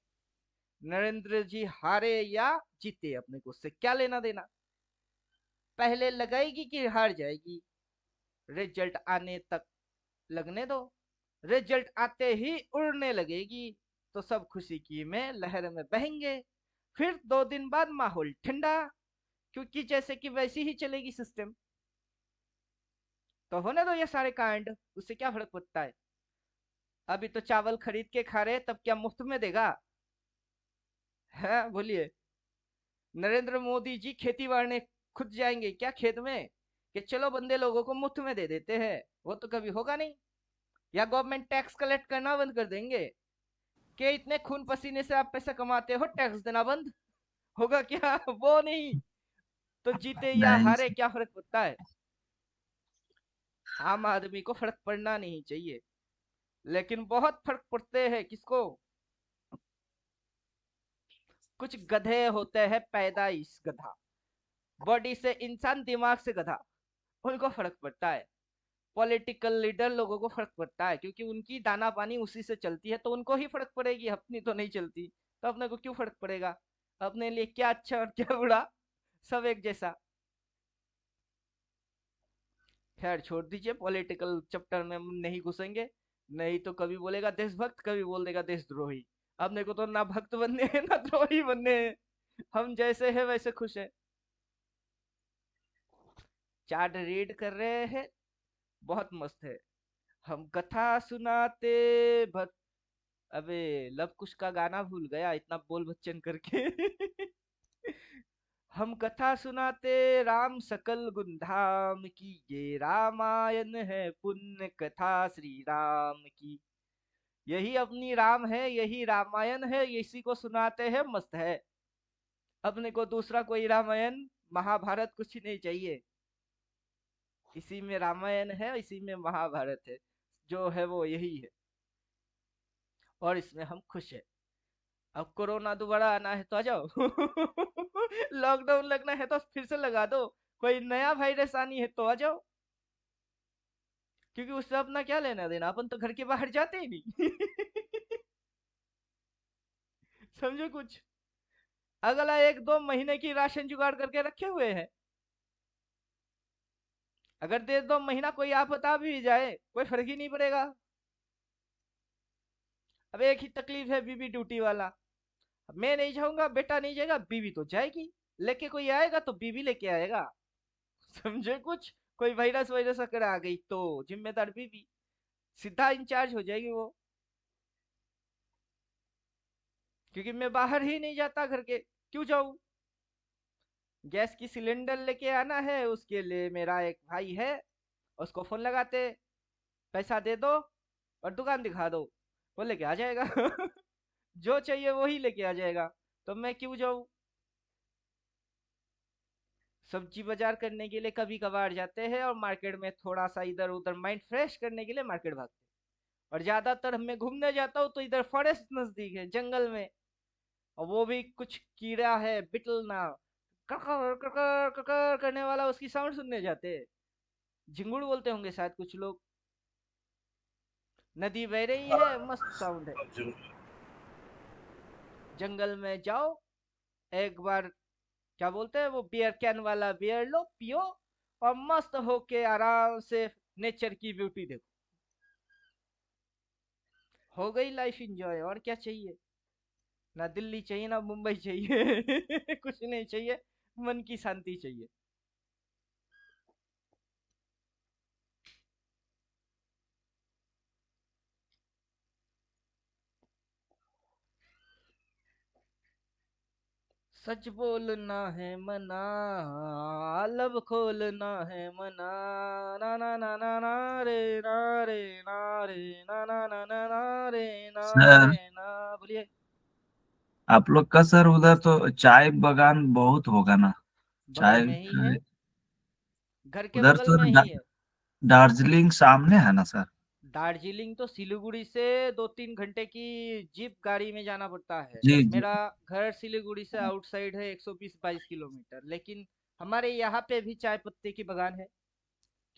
नरेंद्र जी हारे या जीते अपने को उससे क्या लेना देना। पहले लगाएगी कि हार जाएगी, रिजल्ट आने तक लगने दो। रिजल्ट आते ही उड़ने लगेगी तो सब खुशी की में लहर में बहेंगे। फिर 2 दिन बाद माहौल ठंडा, क्योंकि जैसे कि वैसी ही चलेगी सिस्टम। तो होने दो ये सारे कांड, उससे क्या फर्क पड़ता है। अभी तो चावल खरीद के खा रहे, तब क्या मुफ्त में देगा? है बोलिए। नरेंद्र मोदी जी खेती बाड़ने खुद जाएंगे क्या खेत में कि चलो बंदे लोगों को मुफ्त में दे देते हैं? वो तो कभी होगा नहीं। या गवर्नमेंट टैक्स कलेक्ट करना बंद कर देंगे कि इतने खून पसीने से आप पैसा कमाते हो, टैक्स देना बंद होगा क्या? वो नहीं। तो जीते या नहीं हारे सर। क्या फर्क पड़ता है? आम आदमी को फर्क पड़ना नहीं चाहिए, लेकिन बहुत फर्क पड़ते हैं। किसको? कुछ गधे होते हैं पैदाइश गधा, बॉडी से इंसान दिमाग से गधा, उनको फर्क पड़ता है। पॉलिटिकल लीडर लोगों को फर्क पड़ता है, क्योंकि उनकी दाना पानी उसी से चलती है, तो उनको ही फर्क पड़ेगी, अपनी तो नहीं चलती। तो अपने को क्यों फर्क पड़ेगा? अपने लिए क्या अच्छा और क्या बुरा, सब एक जैसा। खैर छोड़ दीजिए, पॉलिटिकल चैप्टर में हम नहीं घुसेंगे। नहीं तो कभी बोलेगा देशभक्त, कभी बोल देगा देशद्रोही। अपने को तो ना भक्त बनने हैं ना द्रोही बनने हैं, हम जैसे हैं वैसे खुश है। चार्ट रीड कर रहे हैं, बहुत मस्त है। हम कथा सुनाते भक्त, अबे लव कुश का गाना भूल गया इतना बोल बच्चन करके। हम कथा सुनाते राम सकल गुण धाम की, ये रामायण है पुण्य कथा श्री राम की। यही अपनी राम है, यही रामायण है, इसी को सुनाते हैं, मस्त है। अपने को दूसरा कोई रामायण महाभारत कुछ नहीं चाहिए। इसी में रामायण है, इसी में महाभारत है, जो है वो यही है, और इसमें हम खुश है। अब कोरोना दोबारा आना है तो आ जाओ। लॉकडाउन लगना है तो फिर से लगा दो। कोई नया वायरस आनी है तो आ जाओ, क्योंकि उससे अपना क्या लेना देना, अपन तो घर के बाहर जाते ही नहीं। समझो कुछ। अगला 1-2 महीने की राशन जुगाड़ करके रखे हुए हैं। अगर 1-2 महीना कोई आपदा भी जाए, कोई फर्क ही नहीं पड़ेगा। अब एक ही तकलीफ है, बीबी ड्यूटी वाला। मैं नहीं जाऊंगा, बेटा नहीं जाएगा, बीवी तो जाएगी। लेके कोई आएगा तो बीवी लेके आएगा। समझे कुछ। कोई वायरस वायरस अगर आ गई तो जिम्मेदार बीवी, सीधा इंचार्ज हो जाएगी वो। क्योंकि मैं बाहर ही नहीं जाता घर के, क्यों जाऊं? गैस की सिलेंडर लेके आना है, उसके लिए मेरा एक भाई है, उसको फोन लगाते, पैसा दे दो और दुकान दिखा दो, वो लेके आ जाएगा। जो चाहिए वही लेके आ जाएगा, तो मैं क्यों जाऊं? सब्जी बाजार करने के लिए कभी कभार जाते हैं, और मार्केट में थोड़ा सा इधर उधर माइंड फ्रेश करने के लिए मार्केट भागते हैं। और ज्यादातर मैं घूमने जाता हूँ तो इधर फॉरेस्ट नजदीक है, जंगल में। और वो भी कुछ कीड़ा है बिटल ना, ककर ककर ककर करने वाला, उसकी साउंड सुनने जाते हैं। झिंगुड़ बोलते होंगे शायद कुछ लोग। नदी बह रही है, मस्त साउंड है। जो जंगल में जाओ, एक बार क्या बोलते हैं वो, बियर कैन वाला बियर लो पियो, और मस्त होके आराम से नेचर की ब्यूटी देखो। हो गई लाइफ एंजॉय, और क्या चाहिए? ना दिल्ली चाहिए ना मुंबई चाहिए। कुछ नहीं चाहिए, मन की शांति चाहिए। सच बोलना है मना, लब खोलना है मना, ना ना ना ना ना रे ना रे ना रे ना ना ना ना ना रे ना सर रे ना। बोलिए। आप लोग का सर उधर तो चाय बागान बहुत होगा ना। बगल चाय में ही है, घर के उधर बगल तो में ही है। दार्जिलिंग सामने है ना सर। दार्जिलिंग तो सिलीगुड़ी से 2-3 घंटे की जीप गाड़ी में जाना पड़ता है। जी जी। मेरा घर सिलीगुड़ी से आउटसाइड है 120-22 किलोमीटर, लेकिन हमारे यहाँ पे भी चाय पत्ती की बगान है,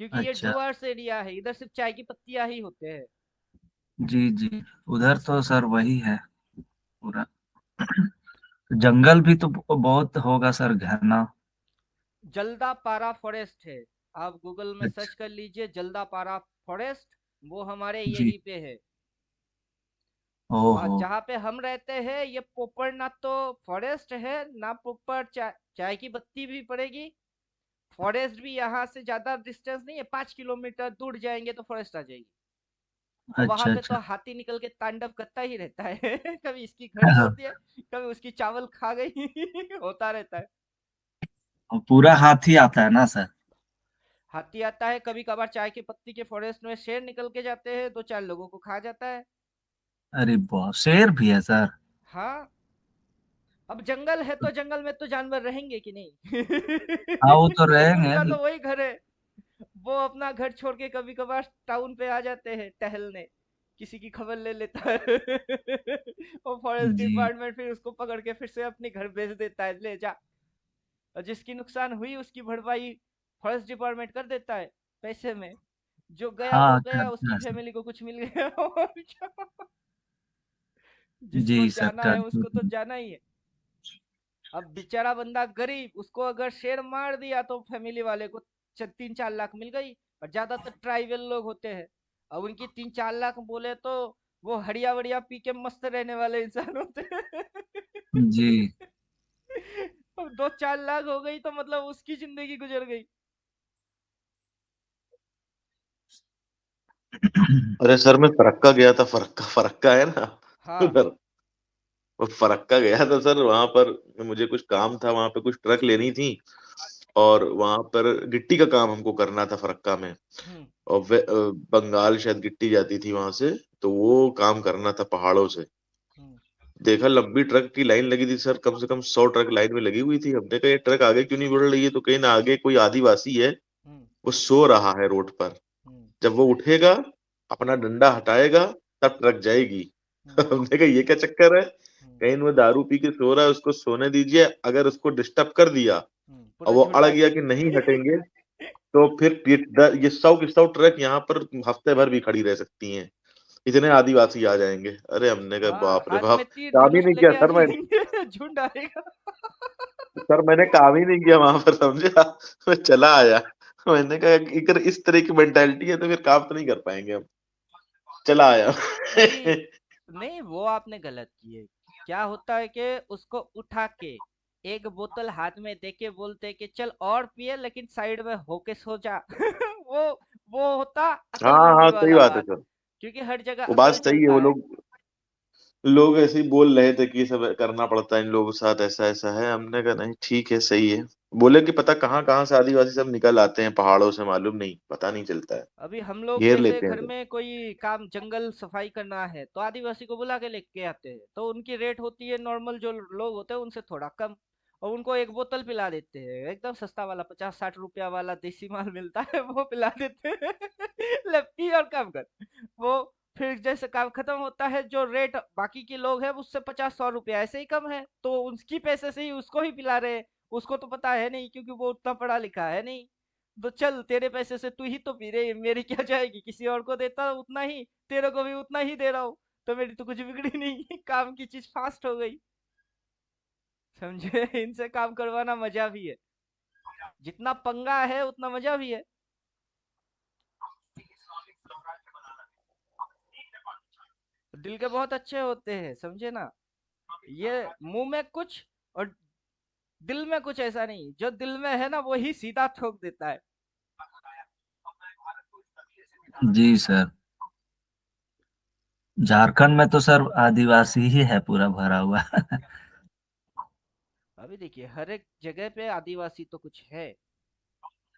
क्योंकि ये अच्छा। डुअर्स एरिया है, इधर सिर्फ चाय की पत्तियां ही होते हैं। जी जी। उधर तो सर वही है पूरा। जंगल भी तो बहुत होगा सर, घना। जल्दा पारा फॉरेस्ट है, आप गूगल में अच्छा। सर्च कर लीजिए जल्दा पारा फॉरेस्ट, वो हमारे जी। यहीं पे है। और ओहो। जहाँ पे हम रहते हैं ये पोपर ना तो फॉरेस्ट है ना पोपर चाय की पत्ती भी पड़ेगी। फॉरेस्ट भी यहाँ से ज्यादा डिस्टेंस नहीं है, 5 किलोमीटर दूर जाएंगे तो फॉरेस्ट आ जाएगी। और वहां अच्छा पे अच्छा। तो हाथी निकल के तांडव करता ही रहता है। कभी इसकी घर तोड़ दिया, कभी उसकी चावल खा गई। होता रहता है। पूरा हाथी आता है ना सर। हाथी आता है, कभी कभार चाय की पत्ती के फॉरेस्ट में शेर निकल के जाते हैं, 2-4 लोगों को खा जाता है। अरे बहुत शेर भी है सर। हाँ, अब जंगल है तो जंगल में तो जानवर रहेंगे कि नहीं। हाँ वो तो रहेंगे। उनका तो वही घर है। वो अपना घर छोड़ के कभी कभार टाउन पे आ जाते हैं टहलने, किसी की खबर ले लेता है। और फॉरेस्ट जी। डिपार्टमेंट फिर उसको पकड़ के फिर से अपने घर भेज देता है, ले जा। और जिसकी नुकसान हुई उसकी भरपाई फॉरेस्ट डिपार्टमेंट कर देता है पैसे में। जो गया वो हाँ गया, करता उसकी है सर। फैमिली को कुछ मिल गया। और क्या? जिसको जी सर जाना है करते उसको तो हैं। जाना ही है। अब बेचारा बंदा गरीब, उसको अगर शेर मार दिया तो फैमिली वाले को 3-4 लाख मिल गई। और ज्यादातर ट्राइबल लोग होते हैं, अब उनकी 3-4 लाख बोले तो वो हड़िया वड़िया पी के मस्त रहने वाले इंसान होते हैं। जी। अब 2-4 लाख हो गई तो मतलब उसकी जिंदगी गुजर गई। अरे सर मैं फरक्का गया था, फरक्का फरक्का है ना हाँ। उधर। वो फरक्का गया था सर, वहां पर मुझे कुछ काम था, वहां पे कुछ ट्रक लेनी थी। और वहां पर गिट्टी का काम हमको करना था फरक्का में। हम्म। और बंगाल शायद गिट्टी जाती थी वहां से। तो वो काम करना था पहाड़ों से। हम्म। देखा लंबी ट्रक की लाइन लगी थी सर, कम से कम 100 ट्रक लाइन में लगी हुई थी। हमने कहा ये ट्रक आगे क्यों नहीं बढ़ रही है, तो कहीं ना आगे कोई आदिवासी है, हम्म। वो सो रहा है रोड पर। हम्म। जब वो उठेगा, अपना डंडा हटाएगा, तब ट्रक जाएगी। हम्म। हमने कहा ये क्या चक्कर है, हम्म। कहीं वो दारू पी के सो रहा है, उसको सोने दीजिए। अगर उसको डिस्टर्ब कर दिया और पूरा वो अड़ झुंड आ गया कि जाएगी। नहीं हटेंगे, तो फिर ये 100 की 100 ट्रक यहाँ पर हफ्ते भर भी खड़ी रह सकती हैं। इतने आदिवासी आ जाएंगे। अरे हमने कहा हाँ, बाप रे हाथ बाप। में तीर काम ही धनुष नहीं किया लेके आ सर मैं। जाएंगे। झुंड आएगा। सर मैंने काम ही नहीं किया वहां पर, समझा। मैं चला आया। मैंने कहा कि अगर इस तरह की मेंटालिटी है तो फिर काम तो नहीं कर पाएंगे हम। चला आया। नहीं नहीं, वो आपने गलत किए। क्या होता है कि उसको उठा के एक बोतल हाथ में देके बोलते कि चल और पिए, लेकिन साइड में होके सो जा। वो होता हाँ अक्लमंदी हाँ सही वाला बात है बात, सर। क्योंकि हर जगह वो बात अक्ल सही है। चलता वो है। लोग ऐसे ही बोल रहे थे कि ये सब करना पड़ता है इन लोगों के साथ, ऐसा ऐसा है। हमने कहा नहीं ठीक है, सही है। बोले कि पता कहाँ कहाँ से आदिवासी सब निकल आते हैं पहाड़ों से, मालूम नहीं, पता नहीं चलता है। अभी हम लोग घेर जैसे लेते हैं घर सब। में कोई काम जंगल सफाई करना है तो आदिवासी को बुला के लेके आते हैं, तो उनकी रेट होती है नॉर्मल जो लोग होते हैं उनसे थोड़ा कम। और उनको एक बोतल पिला देते हैं, एकदम सस्ता वाला 50-60 रुपया वाला देसी माल मिलता है, वो पिला देते हैं। ले पी और काम कर। वो फिर जैसे काम खत्म होता है, जो रेट बाकी के लोग हैं उससे 50-100 रुपया ऐसे ही कम है, तो उसकी पैसे से ही उसको ही पिला रहे हैं। उसको तो पता है नहीं, क्योंकि वो उतना पढ़ा लिखा है नहीं। तो चल तेरे पैसे से तू ही तो पी रही है, मेरी क्या जाएगी, किसी और को देता उतना ही, तेरे को भी उतना ही दे रहा हूँ। तो मेरी तो कुछ बिगड़ी नहीं। काम की चीज फास्ट हो गई। समझे? इनसे काम करवाना मजा भी है, जितना पंगा है उतना मजा भी है। दिल के बहुत अच्छे होते हैं, समझे ना। ये मुंह में कुछ और दिल में कुछ ऐसा नहीं, जो दिल में है ना वही सीधा ठोक देता है। जी सर। झारखंड में तो सर आदिवासी ही है पूरा भरा हुआ। अभी देखिए हर एक जगह पे आदिवासी तो कुछ है,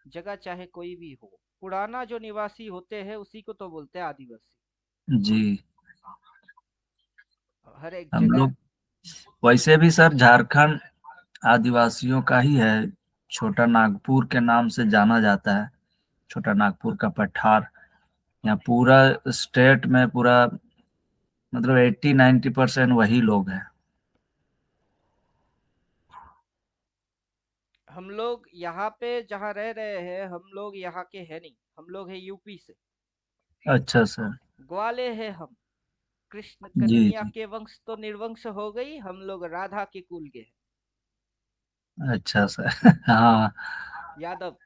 जगह चाहे कोई भी हो, पुराना जो निवासी होते हैं उसी को तो बोलते हैं आदिवासी। जी। हर एक हम जगह। लोग वैसे भी सर झारखंड आदिवासियों का ही है। छोटा नागपुर के नाम से जाना जाता है। छोटा नागपुर का पठार। यहाँ पूरा स्टेट में पूरा मतलब 80-90% वही लोग हैं। हम लोग यहाँ पे जहाँ रह रहे हैं, हम लोग यहाँ के हैं नहीं, हम लोग है यूपी से। अच्छा सर। ग्वाले हैं हम। कृष्ण जी कन्हैया जी। के वंश तो निर्वंश हो गई, हम लोग राधा के कुल के हैं। अच्छा सर। हाँ। यादव।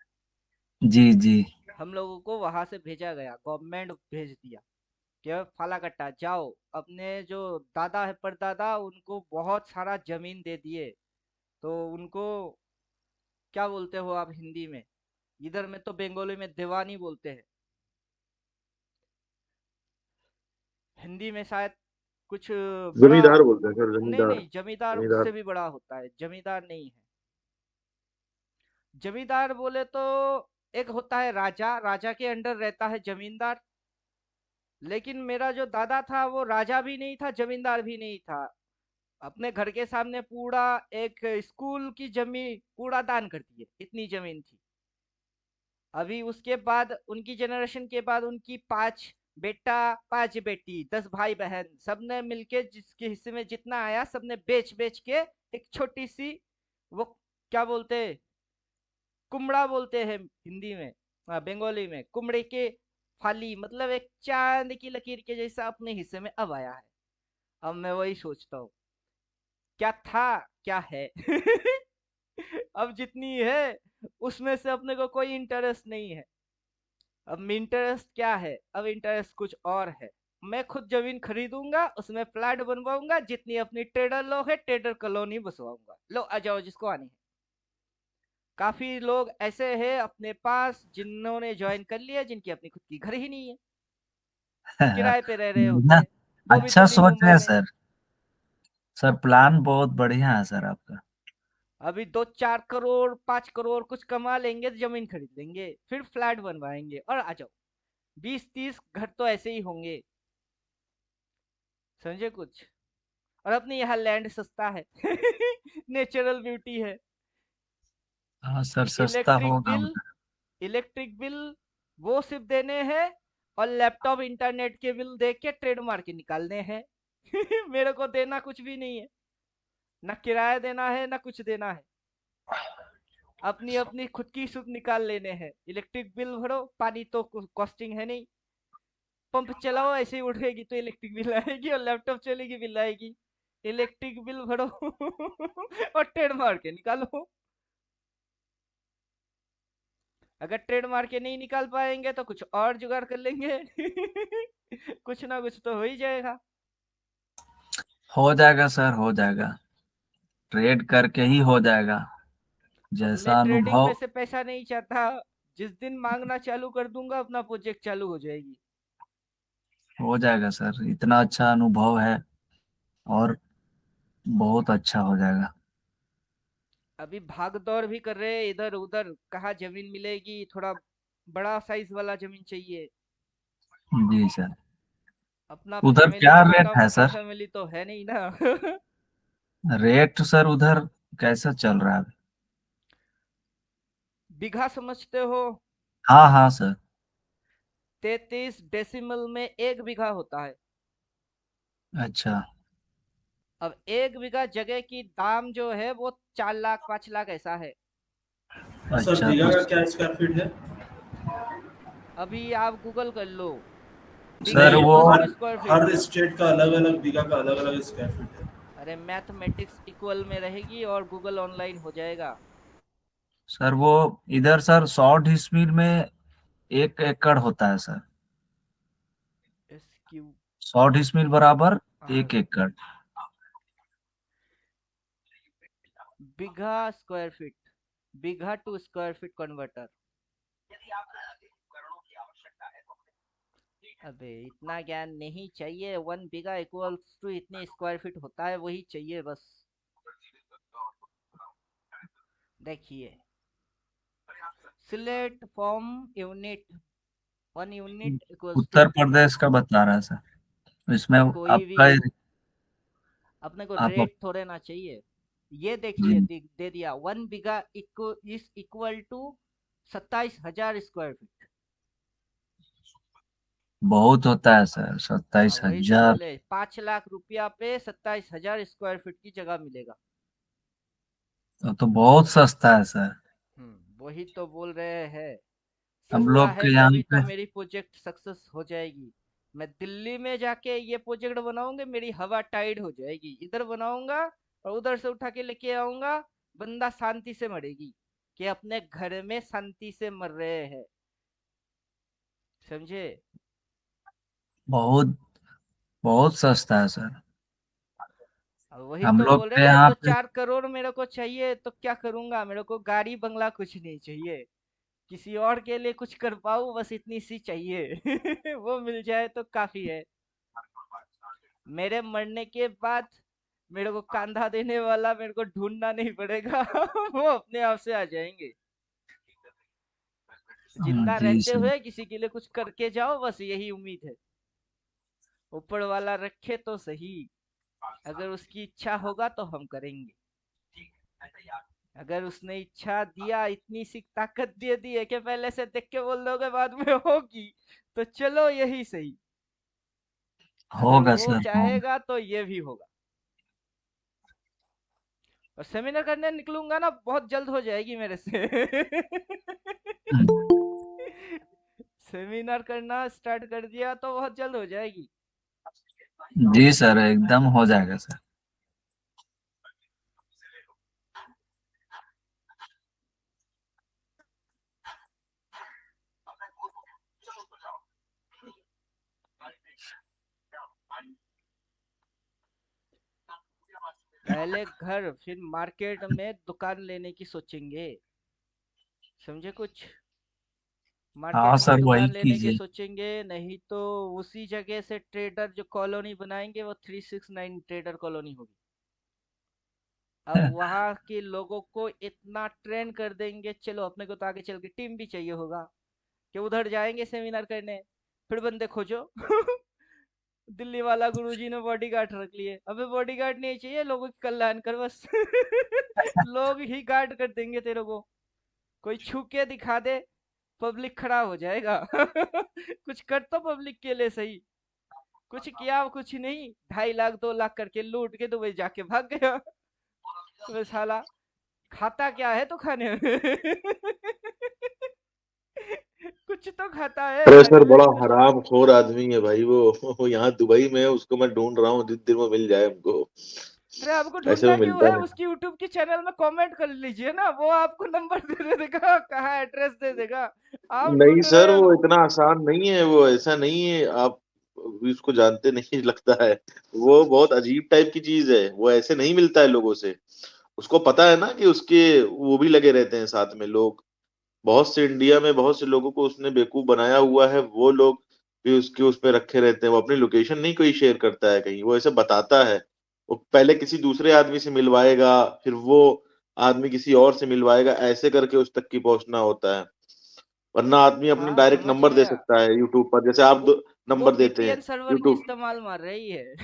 जी जी। हम लोगों को वहां से भेजा गया, गवर्नमेंट भेज दिया कि फाला कट्टा जाओ। अपने जो दादा है परदादा, उनको बहुत सारा जमीन दे दिए। तो उनको क्या बोलते हो आप हिंदी में? इधर में तो बंगाली में दीवानी बोलते हैं। हिंदी में शायद कुछ बड़ा। जमींदार बोलते हैं सर, नहीं जमींदार। नहीं, जमींदार जमींदार। उससे भी बड़ा होता है, जमींदार नहीं है। जमींदार बोले तो एक होता है राजा, राजा के अंडर रहता है जमींदार। लेकिन मेरा जो दादा था वो राजा भी नहीं था, जमींदार भी नहीं था। अपने घर के सामने पूरा एक स्कूल की जमीन पूरा दान कर दिए, इतनी जमीन थी। अभी उसके बाद उनकी जनरेशन के बाद उनकी 5 बेटा 5 बेटी 10 भाई बहन सबने मिलके जिसके हिस्से में जितना आया सबने बेच बेच के एक छोटी सी, वो क्या बोलते हैं, कुमड़ा बोलते हैं हिंदी में, बंगाली में कुमड़े के फाली, मतलब एक चांद की लकीर के जैसा अपने हिस्से में अब आया है। अब मैं वही सोचता हूँ, क्या था, क्या है। अब जितनी है उसमें से अपने को कोई इंटरेस्ट नहीं है। अब इंटरेस्ट क्या है, अब इंटरेस्ट कुछ और है। मैं खुद जमीन खरीदूंगा, उसमें फ्लैट बनवाऊंगा, जितनी अपनी ट्रेडर लोग है ट्रेडर कॉलोनी बसवाऊंगा, लो आ जाओ जिसको आनी है। काफी लोग ऐसे हैं अपने पास जिन्होंने ज्वाइन कर लिया, जिनकी अपनी खुद की घर ही नहीं है, किराए पे रह रहे होते बढ़िया। हैं। वो भी अच्छा तो भी सोच रहे मुंबई हैं में। सर। सर प्लान बहुत बढ़िया है सर आपका। अभी 2-4 करोड़ 5 करोड़ कुछ कमा लेंगे तो जमीन खरीद लेंगे, फिर फ्लैट बनवाएंगे और आ जाओ। 20-30 घर तो ऐसे ही होंगे, समझे कुछ। और अपने यहाँ लैंड सस्ता है। नेचुरल ब्यूटी है। हाँ सर, सस्ता इलेक्ट्रिक होगा बिल, उधर। इलेक्ट्रिक बिल वो सिर्फ देने हैं, और लैपटॉप इंटरनेट के बिल दे के ट्रेड मार के निकालने हैं। मेरे को देना कुछ भी नहीं है, ना किराया देना है ना कुछ देना है। अपनी अपनी खुद की सुध निकाल लेने हैं। इलेक्ट्रिक बिल भरो, पानी तो कॉस्टिंग है नहीं। पंप चलाओ ऐसे ही उठेगी तो इलेक्ट्रिक बिल आएगी, और लैपटॉप चलेगी बिल आएगी। इलेक्ट्रिक बिल भरो और ट्रेड मार के निकालो। अगर ट्रेड मार के नहीं निकाल पाएंगे तो कुछ और जुगाड़ कर लेंगे। कुछ ना कुछ तो हो ही जाएगा। हो जाएगा सर, हो जाएगा। ट्रेड करके ही हो जाएगा। अब मैं जैसा ट्रेडिंग में अनुभव। से पैसा नहीं चाहता। जिस दिन मांगना चालू कर दूंगा अपना प्रोजेक्ट चालू हो जाएगी। हो जाएगा सर, इतना अच्छा अनुभव है। और बहुत अच्छा हो जाएगा। अभी भाग दौड़ भी कर रहे हैं इधर उधर, कहाँ जमीन मिलेगी, थोड़ा बड़ा साइज वाला जमीन चाहिए। जी सर। अपना उधर फैमिली क्या छोटा रेट है मोटा सर? फैमिली तो है नहीं ना। रेट सर उधर कैसा चल रहा है? बीघा समझते हो? हाँ हाँ सर। 33 डेसिमल में 1 बीघा होता है। अच्छा। अब 1 बीघा जगह की दाम जो है वो 4 लाख 5 लाख ऐसा है। सर अच्छा बीघा तो का क्या स्क्वायर फीट है? अभी आप गूगल कर लो, बीघा सर नहीं, वो। इक्वल्स हर टू स्क्वायर फीट। हर स्टेट का अलग अलग बीघा का अलग अलग स्क्वायर फीट है। अरे मैथमेटिक्स इक्वल में रहेगी और गूगल ऑनलाइन हो जाएगा। सर वो इधर सर 100 डिसमिल में 1 एकड़ होता है सर। SQ। 100 डिसमिल बराबर हाँ, 1 एकड़। Bigha square feet, bigha to square feet converter. अबे इतना ज्ञान नहीं चाहिए, 1 बीघा इक्वल्स टू इतने स्क्वायर फीट होता है वही चाहिए बस। देखिए, select from unit, 1 unit equals to Uttar Pradesh का बता रहा है सर, इसमें कोई भी आपका हो, अपने को आप रेट थोड़े ना चाहिए। ये देखिए, जी दे दिया 1 bigha is equal to 27,000 square feet. बहुत होता है सर, हाँ, सत्ताईस वही तो हजार बोले, 5 लाख रुपया पे 27,000 स्क्वायर फीट की जगह मिलेगा। तो बहुत सस्ता है सर। वही तो बोल रहे हैं, हम सस्ता लोग है के यहाँ तभी तो पे मेरी प्रोजेक्ट सक्सेस हो जाएगी। मैं दिल्ली में जाके ये प्रोजेक्ट बनाऊंगा, मेरी हवा टाइट हो जाएगी। इधर बनाऊंगा और उधर से उठा के लेके आऊंगा, बंदा शांति से मरेगी, कि अपने घर में शांति से मर रहे हैं। समझे? बहुत बहुत सस्ता है सर। अब वही हम तो लोग बोल रहे के ना, यहाँ तो पे 4 करोड़ मेरे को चाहिए तो क्या करूंगा? मेरे को गाड़ी बंगला कुछ नहीं चाहिए, किसी और के लिए कुछ कर पाऊँ बस इतनी सी चाहिए। वो मिल जाए तो काफी है। मेरे मरने के बाद मेरे को कंधा देने वाला मेरे को ढूंढना नहीं पड़ेगा। वो अपने आप से आ जाएंगे। जिंदा जी रहते सर। हुए किसी के लिए कुछ करके जाओ, बस यही उम्मीद है। ऊपर वाला रखे तो सही, अगर उसकी इच्छा होगा तो हम करेंगे। अगर उसने इच्छा दिया, इतनी सी ताकत दे दी है कि पहले से देख के बोल दोगे बाद में होगी, तो चलो यही सही। अगर होगा वो सर, होगा। चाहेगा तो ये भी होगा। और सेमिनार करने निकलूंगा ना, बहुत जल्द हो जाएगी मेरे से। सेमिनार करना स्टार्ट कर दिया तो बहुत जल्द हो जाएगी। जी सर, एकदम हो जाएगा सर। पहले घर, फिर मार्केट में दुकान लेने की सोचेंगे। समझे कुछ? हाँ मार्केट में सर, वही दुकान लेने के कीजिए। सोचेंगे, नहीं तो उसी जगह से ट्रेडर जो कॉलोनी बनाएंगे वो 369 ट्रेडर कॉलोनी होगी। अब वहां के लोगों को इतना ट्रेन कर देंगे, चलो अपने को तो आगे चल के टीम भी चाहिए होगा, कि उधर जाएंगे सेमिनार करने, फिर बंदे खोजो। दिल्ली वाला गुरुजी ने बॉडीगार्ड रख लिए, अबे बॉडीगार्ड नहीं चाहिए, लोगों की कल्याण कर बस। लोग ही गार्ड कर देंगे तेरे को। कोई छू के दिखा दे, पब्लिक खड़ा हो जाएगा। कुछ कर तो पब्लिक के लिए सही। कुछ किया कुछ नहीं, 2.5 लाख 2 लाख करके लूट के दुबई जाके भाग गया। तो साला खाता क्या है तो खाने में। कुछ तो खाता है, अरे खाने सर, में बड़ा भी कुछ तो। हराम खोर आदमी है भाई वो यहाँ दुबई में है, उसको मैं ढूंढ रहा हूँ जिस दिन वो मिल जाए हमको। अरे आपको ऐसे ढूंढना में क्यों मिलता है? नहीं। उसकी यूट्यूब की चैनल में कमेंट कर लीजिए ना, वो आपको नंबर दे देगा, कहाँ एड्रेस दे देगा। आप नहीं ढूंढ रहे सर, हैं वो उसको। इतना आसान नहीं है, वो ऐसा नहीं है। आप भी उसको जानते नहीं लगता है। वो बहुत अजीब टाइप की चीज है, वो ऐसे नहीं मिलता है लोगों से। उसको पता है ना कि उसके वो भी लगे रहते हैं साथ में लोग। बहुत से इंडिया में बहुत से लोगों को उसने बेवकूफ बनाया हुआ है, वो लोग भी उसके उस पे रखे रहते हैं। वो अपनी लोकेशन नहीं कोई शेयर करता है कहीं, वो ऐसे बताता है। वो पहले किसी दूसरे आदमी से मिलवाएगा, फिर वो आदमी किसी और से मिलवाएगा, ऐसे करके उस तक की पहुंचना होता है। वरना आदमी अपना हाँ डायरेक्ट समझ नंबर दे गया। सकता है यूट्यूब पर, जैसे आप वो नंबर देते हैं वीपीएन सर्वर की यूट्यूब। इस्तेमाल मार रही है।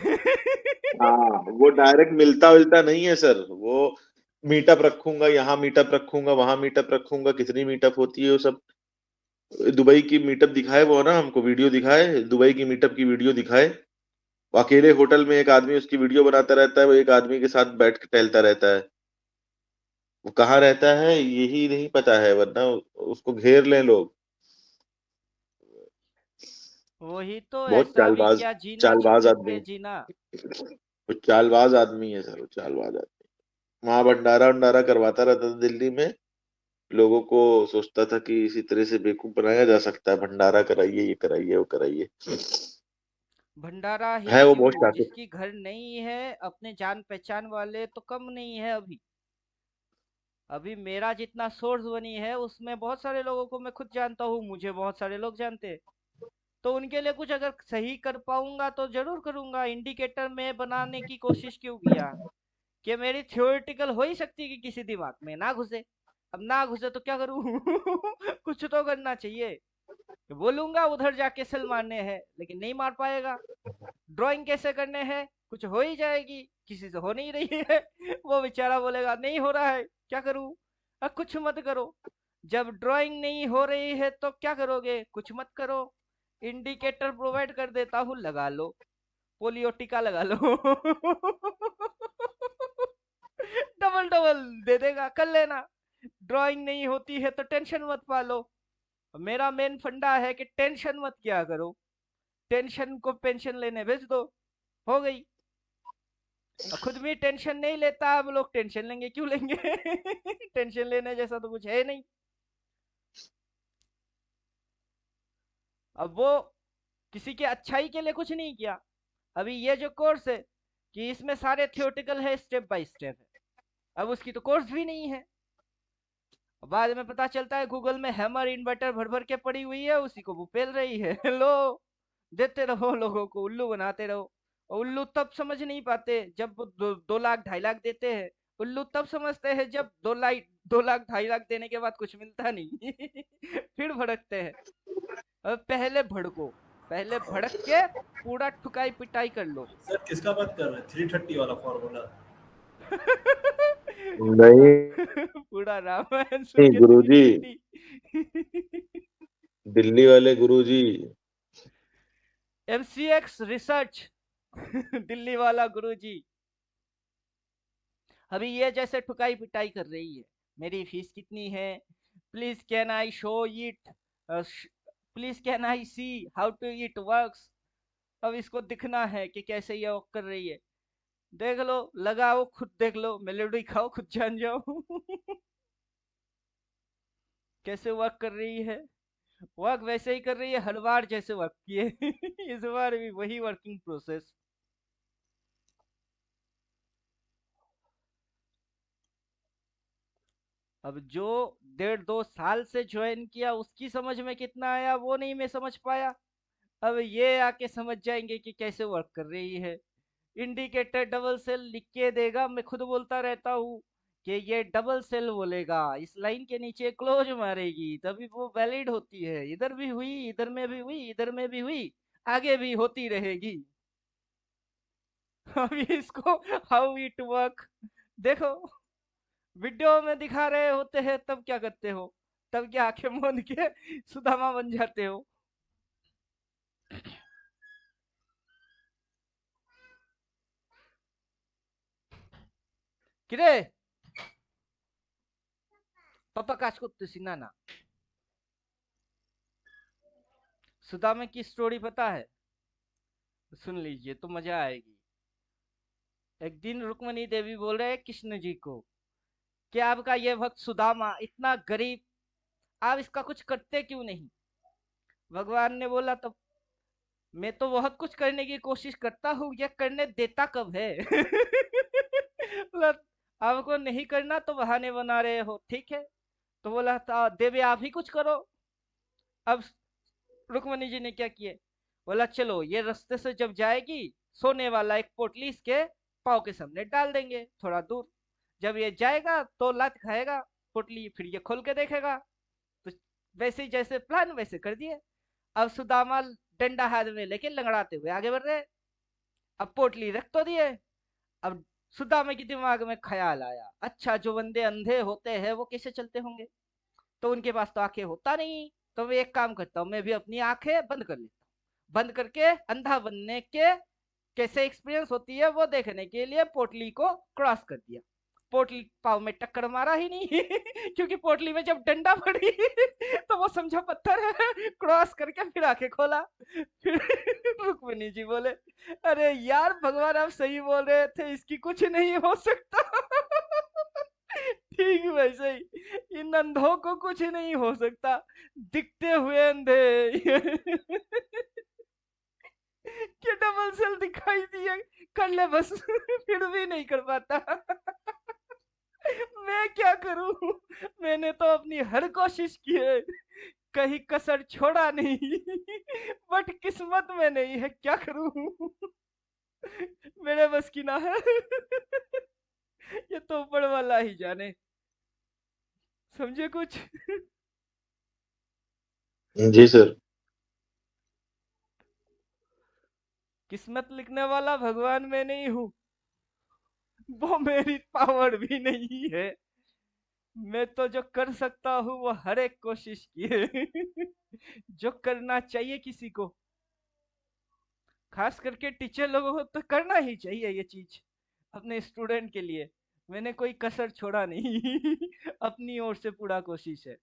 हाँ, वो डायरेक्ट मिलता विलता नहीं है सर। वो मीटअप रखूंगा, यहाँ मीटअप रखूंगा, वहां मीटअप रखूंगा, कितनी मीटअप होती है वो सब। दुबई की मीटअप दिखाए वो ना, हमको वीडियो दिखाए, दुबई की मीटअप की वीडियो दिखाए। वो अकेले होटल में एक आदमी उसकी वीडियो बनाता रहता है, वो एक आदमी के साथ बैठ के टहलता रहता है। वो कहाँ रहता है यही नहीं पता है, वरना उसको घेर लें लोग। वही तो, बहुत ऐसा भी चालबाज, क्या जीना चालबाज छुपे आदमी पे है। जीना। वो चालबाज आदमी है सर, वो चालबाज आदमी। वहां भंडारा भंडारा करवाता रहता था दिल्ली में, लोगों को सोचता था कि इसी तरह से बेवकूफ बनाया जा सकता है, भंडारा कराइए, ये कराइए, वो कराइए। भंडारा ही है वो बहुत क्यों, शातिर। जिसकी घर नहीं है, अपने जान पहचान वाले तो कम नहीं है अभी। अभी मेरा जितना सोर्स बनी है उसमें बहुत सारे लोगों को मैं खुद जानता हूँ, मुझे बहुत सारे लोग जानते हैं। तो उनके लिए कुछ अगर सही कर पाऊंगा तो जरूर करूंगा। इंडिकेटर में बनाने की कोशिश क्यों किया? कि मेरी थ्योरेटिकल हो ही सकती है कि किसी दिमाग में ना घुसे। अब ना घुसे तो क्या करूं? कुछ तो करना चाहिए। बोलूंगा उधर जाके सेल मारने हैं, लेकिन नहीं मार पाएगा। ड्राइंग कैसे करने हैं, कुछ हो ही जाएगी, किसी से हो नहीं रही है। वो बेचारा बोलेगा नहीं हो रहा है, क्या करूं? कुछ मत करो। जब ड्राइंग नहीं हो रही है तो क्या करोगे? कुछ मत करो। इंडिकेटर प्रोवाइड कर देता हूँ, लगा लो। पोलियो टीका लगा लो। डबल डबल दे देगा, कर लेना। ड्राइंग नहीं होती है तो टेंशन मत पालो। मेरा मेन फंडा है कि टेंशन मत किया करो। टेंशन को पेंशन लेने भेज दो, हो गई। खुद भी टेंशन नहीं लेता, अब लोग टेंशन लेंगे क्यों लेंगे? टेंशन लेने जैसा तो कुछ है नहीं। अब वो किसी के अच्छाई के लिए कुछ नहीं किया। अभी ये जो कोर्स है कि इसमें सारे थियोटिकल है, स्टेप बाय स्टेप है। अब उसकी तो कोर्स भी नहीं है। बाद में पता चलता है गूगल में हैमर इन्वर्टर भर भर के पड़ी हुई है, उसी को वो पेल रही है। लो, देते रहो लोगों को, उल्लू बनाते रहो। और उल्लू तब समझ नहीं पाते जब वो 2 लाख 2.5 लाख देते हैं। उल्लू तब समझते हैं जब 2 लाख 2.5 लाख देने के बाद कुछ मिलता नहीं। फिर भड़कते हैं। अब पहले भड़क के पूरा ठुकाई पिटाई कर लो। सर किसका बात कर रहे हैं? 330 वाला फॉर्मूला? नहीं पूरा रामायण सुन के गुरुजी, 330। दिल्ली वाले गुरुजी। MCX research. दिल्ली वाला गुरुजी। अभी ये जैसे ठुकाई पिटाई कर रही है, मेरी फीस कितनी है, please can I show it, please can I see how to it works. अब इसको दिखना है कि कैसे ये वर्क कर रही है। देख लो, लगाओ, खुद देख लो, मेलोडी खाओ, खुद जान जाओ। कैसे वर्क कर रही है। वर्क वैसे ही कर रही है हर बार जैसे वर्क किए। इस बार भी वही वर्किंग प्रोसेस। अब जो 1.5 2 साल से ज्वाइन किया उसकी समझ में कितना आया वो नहीं मैं समझ पाया। अब ये आके समझ जाएंगे कि कैसे वर्क कर रही है। इंडिकेटर डबल सेल लिख के देगा, मैं खुद बोलता रहता हूँ कि ये डबल सेल बोलेगा, इस लाइन के नीचे क्लोज मारेगी तभी वो वैलिड होती है। इधर भी हुई, इधर में भी हुई, इधर में भी हुई, आगे भी होती रहेगी। अभी इसको हाउ इट वर्क देखो। वीडियो में दिखा रहे होते हैं तब क्या करते हो? तब क्या आंखें मूंद के सुदामा बन जाते हो? किरे पापा काज करते ना ना। सुदामा की स्टोरी पता है? सुन लीजिए तो मजा आएगी। एक दिन रुक्मणी देवी बोल रहे हैं कृष्ण जी को कि आपका ये भक्त सुदामा इतना गरीब, आप इसका कुछ करते क्यों नहीं? भगवान ने बोला तब मैं तो बहुत कुछ करने की कोशिश करता हूँ, ये करने देता कब है? बोला, आपको नहीं करना तो बहाने बना रहे हो, ठीक है। तो बोला देवी आप ही कुछ करो। अब रुक्मणी जी ने क्या किए, बोला चलो ये रास्ते से जब जाएगी, सोने वाला एक पोटली इसके पाँव के सामने डाल देंगे थोड़ा दूर। जब ये जाएगा तो लात खाएगा पोटली, फिर ये खोल के देखेगा। तो वैसे ही जैसे प्लान वैसे कर दिए। अब सुदामा डंडा हाथ में लेके लंगड़ाते हुए आगे बढ़ रहे। अब पोटली रख तो दिए। अब सुदामा के दिमाग में ख्याल आया, अच्छा जो बंदे अंधे होते हैं वो कैसे चलते होंगे? तो उनके पास तो आंखें होता नहीं। तो मैं एक काम करता हूँ, मैं भी अपनी आंखें बंद कर लेता हूँ। बंद करके अंधा बनने के कैसे एक्सपीरियंस होती है वो देखने के लिए पोटली को क्रॉस कर दिया। पोटली पाव में टक्कर मारा ही नहीं। क्योंकि पोटली में जब डंडा पड़ी तो वो समझा पत्थर है, क्रॉस करके फिर आके खोला। फिर रुक्मिणी जी बोले, अरे यार भगवान आप सही बोल रहे थे, इसकी कुछ नहीं हो सकता। ठीक वैसे ही इन अंधों को कुछ नहीं हो सकता, दिखते हुए अंधे। क्या डबल सेल दिखाई दिए, कर ले बस। फिर भी नहीं कर पाता। मैं क्या करूं? मैंने तो अपनी हर कोशिश की है, कहीं कसर छोड़ा नहीं। बट किस्मत में नहीं है, क्या करूं? मेरे बस की ना है। ये तो ऊपर वाला ही जाने। समझे कुछ? जी सर। किस्मत लिखने वाला भगवान मैं नहीं हूँ, वो मेरी पावर भी नहीं है। मैं तो जो कर सकता हूँ वो हर एक कोशिश की है। जो करना चाहिए किसी को, खास करके टीचर लोगों को तो करना ही चाहिए ये चीज अपने स्टूडेंट के लिए। मैंने कोई कसर छोड़ा नहीं। अपनी ओर से पूरा कोशिश है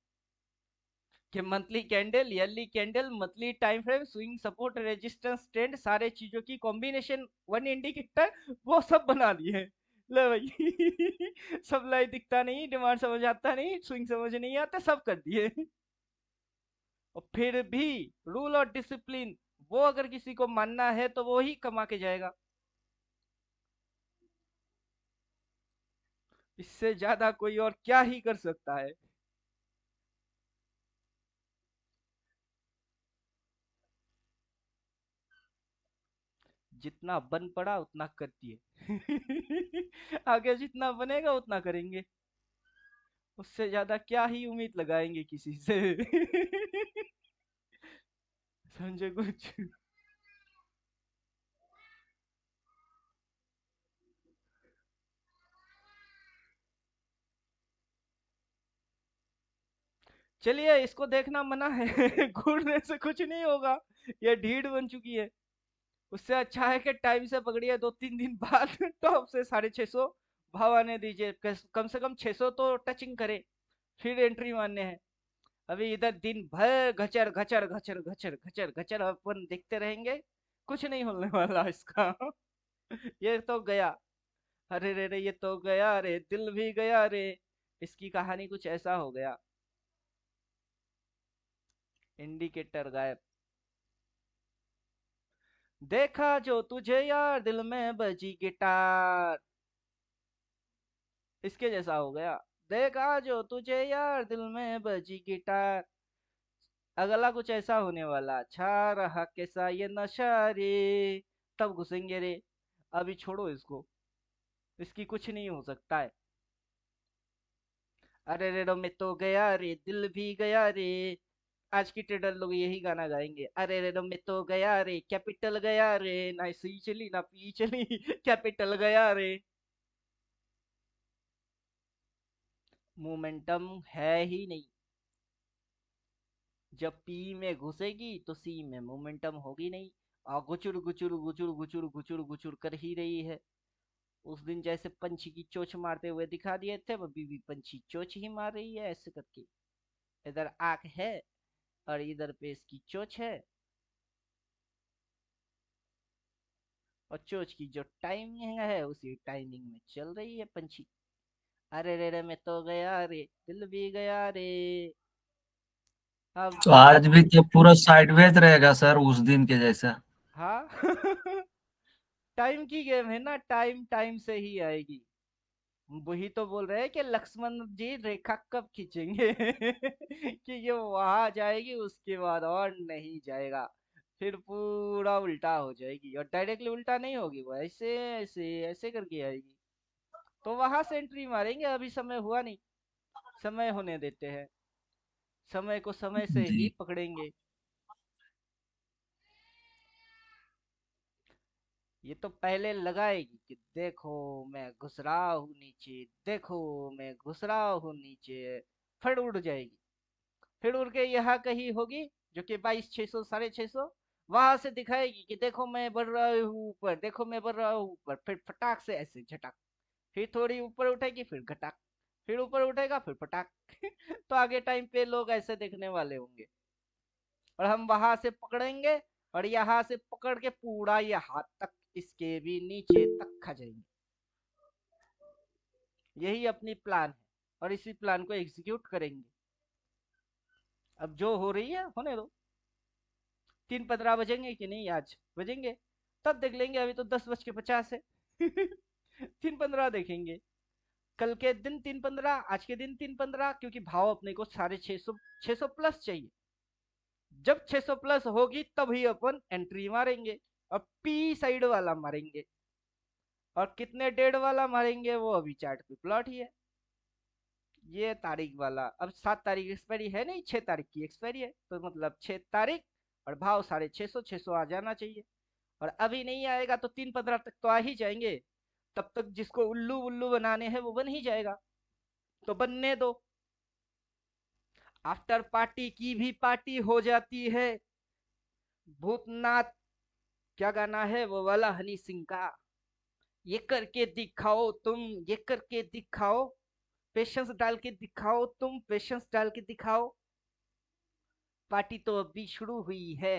कि monthly candle, yearly candle, monthly time frame, swing support, resistance trend, सारे चीजों की कॉम्बिनेशन, वन इंडिकेटर, वो सब बना लिए हैं। ले भाई। सप्लाई दिखता नहीं, डिमांड समझ आता नहीं, स्विंग समझ नहीं आता, सब कर दिए। और फिर भी रूल और डिसिप्लिन, वो अगर किसी को मानना है तो वो ही कमा के जाएगा। इससे ज्यादा कोई और क्या ही कर सकता है। जितना बन पड़ा उतना कर दिए। आगे जितना बनेगा उतना करेंगे, उससे ज्यादा क्या ही उम्मीद लगाएंगे किसी से। समझे कुछ? चलिए, इसको देखना मना है। घूरने से कुछ नहीं होगा, ये ढीठ बन चुकी है। उससे अच्छा है कि टाइम से पकड़िए, 2-3 दिन बाद टॉप से 650 भाव आने दीजिए, कम से कम 600 तो टचिंग करे, फिर एंट्री मारने हैं। अभी इधर दिन भर घचर घचर घचर घचर घचर घचर अपन देखते रहेंगे, कुछ नहीं होने वाला इसका। ये तो गया, अरे रे रे, ये तो गया रे, दिल भी गया रे। इसकी कहानी कुछ ऐसा हो गया। इंडिकेटर गायब। देखा जो तुझे यार, दिल में बजी गिटार, इसके जैसा हो गया। देखा जो तुझे यार, दिल में बजी गिटार। अगला कुछ ऐसा होने वाला, छा रहा कैसा ये नशा रे, तब घुसेंगे रे। अभी छोड़ो इसको, इसकी कुछ नहीं हो सकता है। अरे रे रो, मैं तो गया रे, दिल भी गया रे। आज की ट्रेडर लोग यही गाना गाएंगे, अरे रे रो, मैं तो गया रे, कैपिटल गया रे, ना सी चली ना पी चली। कैपिटल गया रे। मोमेंटम है ही नहीं। जब पी में घुसेगी तो सी में मोमेंटम होगी नहीं। और गुचुर गुचुर गुचुर गुचुर गुचुर गुचुर कर ही रही है। उस दिन जैसे पंछी की चोंच मारते हुए दिखा दिए थे, अभी भी पंछी चोंच ही मार रही है ऐसे करके। इधर आंख है और इधर पे इसकी चोंच है, और चोंच की जो टाइमिंग है उसी टाइमिंग में चल रही है पंछी। अरे रे रे, मैं तो गया रे, दिल भी गया रे। अब तो आज भी तो पूरा साइडवेज रहेगा सर, उस दिन के जैसा। हाँ। टाइम की गेम है ना, टाइम टाइम से ही आएगी। वही तो बोल रहे हैं कि लक्ष्मण जी रेखा कब खींचेंगे। कि ये वहां जाएगी, उसके बाद और नहीं जाएगा। फिर पूरा उल्टा हो जाएगी, और डायरेक्टली उल्टा नहीं होगी, वो ऐसे ऐसे ऐसे करके आएगी। तो वहां से एंट्री मारेंगे, अभी समय हुआ नहीं, समय होने देते हैं, समय को समय से ही जी। पकड़ेंगे। ये तो पहले लगाएगी कि देखो मैं घुस रहा हूँ नीचे, देखो मैं घुस रहा हूँ नीचे। फिर उड़ जाएगी, फिर उड़ के यहाँ कहीं होगी, जो कि 22,600 650, वहां से दिखाएगी कि देखो मैं बढ़ रहा हूँ ऊपर, देखो मैं बढ़ रहा हूँ ऊपर। फिर फटाक से ऐसे झटक, फिर थोड़ी ऊपर उठेगी, फिर घटाक, फिर ऊपर उठेगा, फिर फटाक। तो आगे टाइम पे लोग ऐसे देखने वाले होंगे, और हम वहां से पकड़ेंगे, और यहाँ से पकड़ के पूरा यहाँ तक, इसके भी नीचे तक खा जाएंगे। यही अपनी प्लान है, और इसी प्लान को एग्जीक्यूट करेंगे। अब जो हो रही है होने दो। 3:15 बजेंगे कि नहीं, आज बजेंगे, तब देख लेंगे। अभी तो 10:50 है। 3:15 देखेंगे। कल के दिन 3:15, आज के दिन 3:15, क्योंकि भाव अपने को 650, 600 प्लस चाहिए। जब 600 प्लस होगी तभी अपन एंट्री मारेंगे, और पी साइड वाला मारेंगे। और कितने डेढ़ वाला मारेंगे वो अभी चार्ट पे प्लॉट ही है। ये तारीख वाला, अब 7 तारीख एक्सपायरी है नहीं, 6 तारीख की एक्सपायरी है, तो मतलब 6 तारीख और भाव 650, 600 आ जाना चाहिए। और अभी नहीं आएगा तो 3-15 तक तो आ ही जाएंगे, तब तक जिसको उल्लू उल्लू बनाने हैं वो बन ही जाएगा, तो बनने दो। आफ्टर पार्टी की भी पार्टी हो जाती है। भूतनाथ, क्या गाना है वो वाला हनी सिंह का, ये करके दिखाओ तुम, ये करके दिखाओ, पेशेंस डाल के दिखाओ तुम, पेशेंस डाल के दिखाओ। पार्टी तो अभी शुरू हुई है।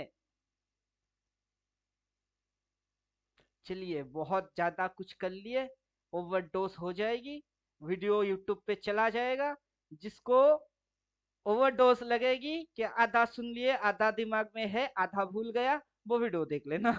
चलिए, बहुत ज्यादा कुछ कर लिए, ओवरडोज हो जाएगी, वीडियो यूट्यूब पे चला जाएगा। जिसको ओवरडोज लगेगी कि आधा सुन लिए, आधा दिमाग में है, आधा भूल गया, वो वीडियो देख लेना।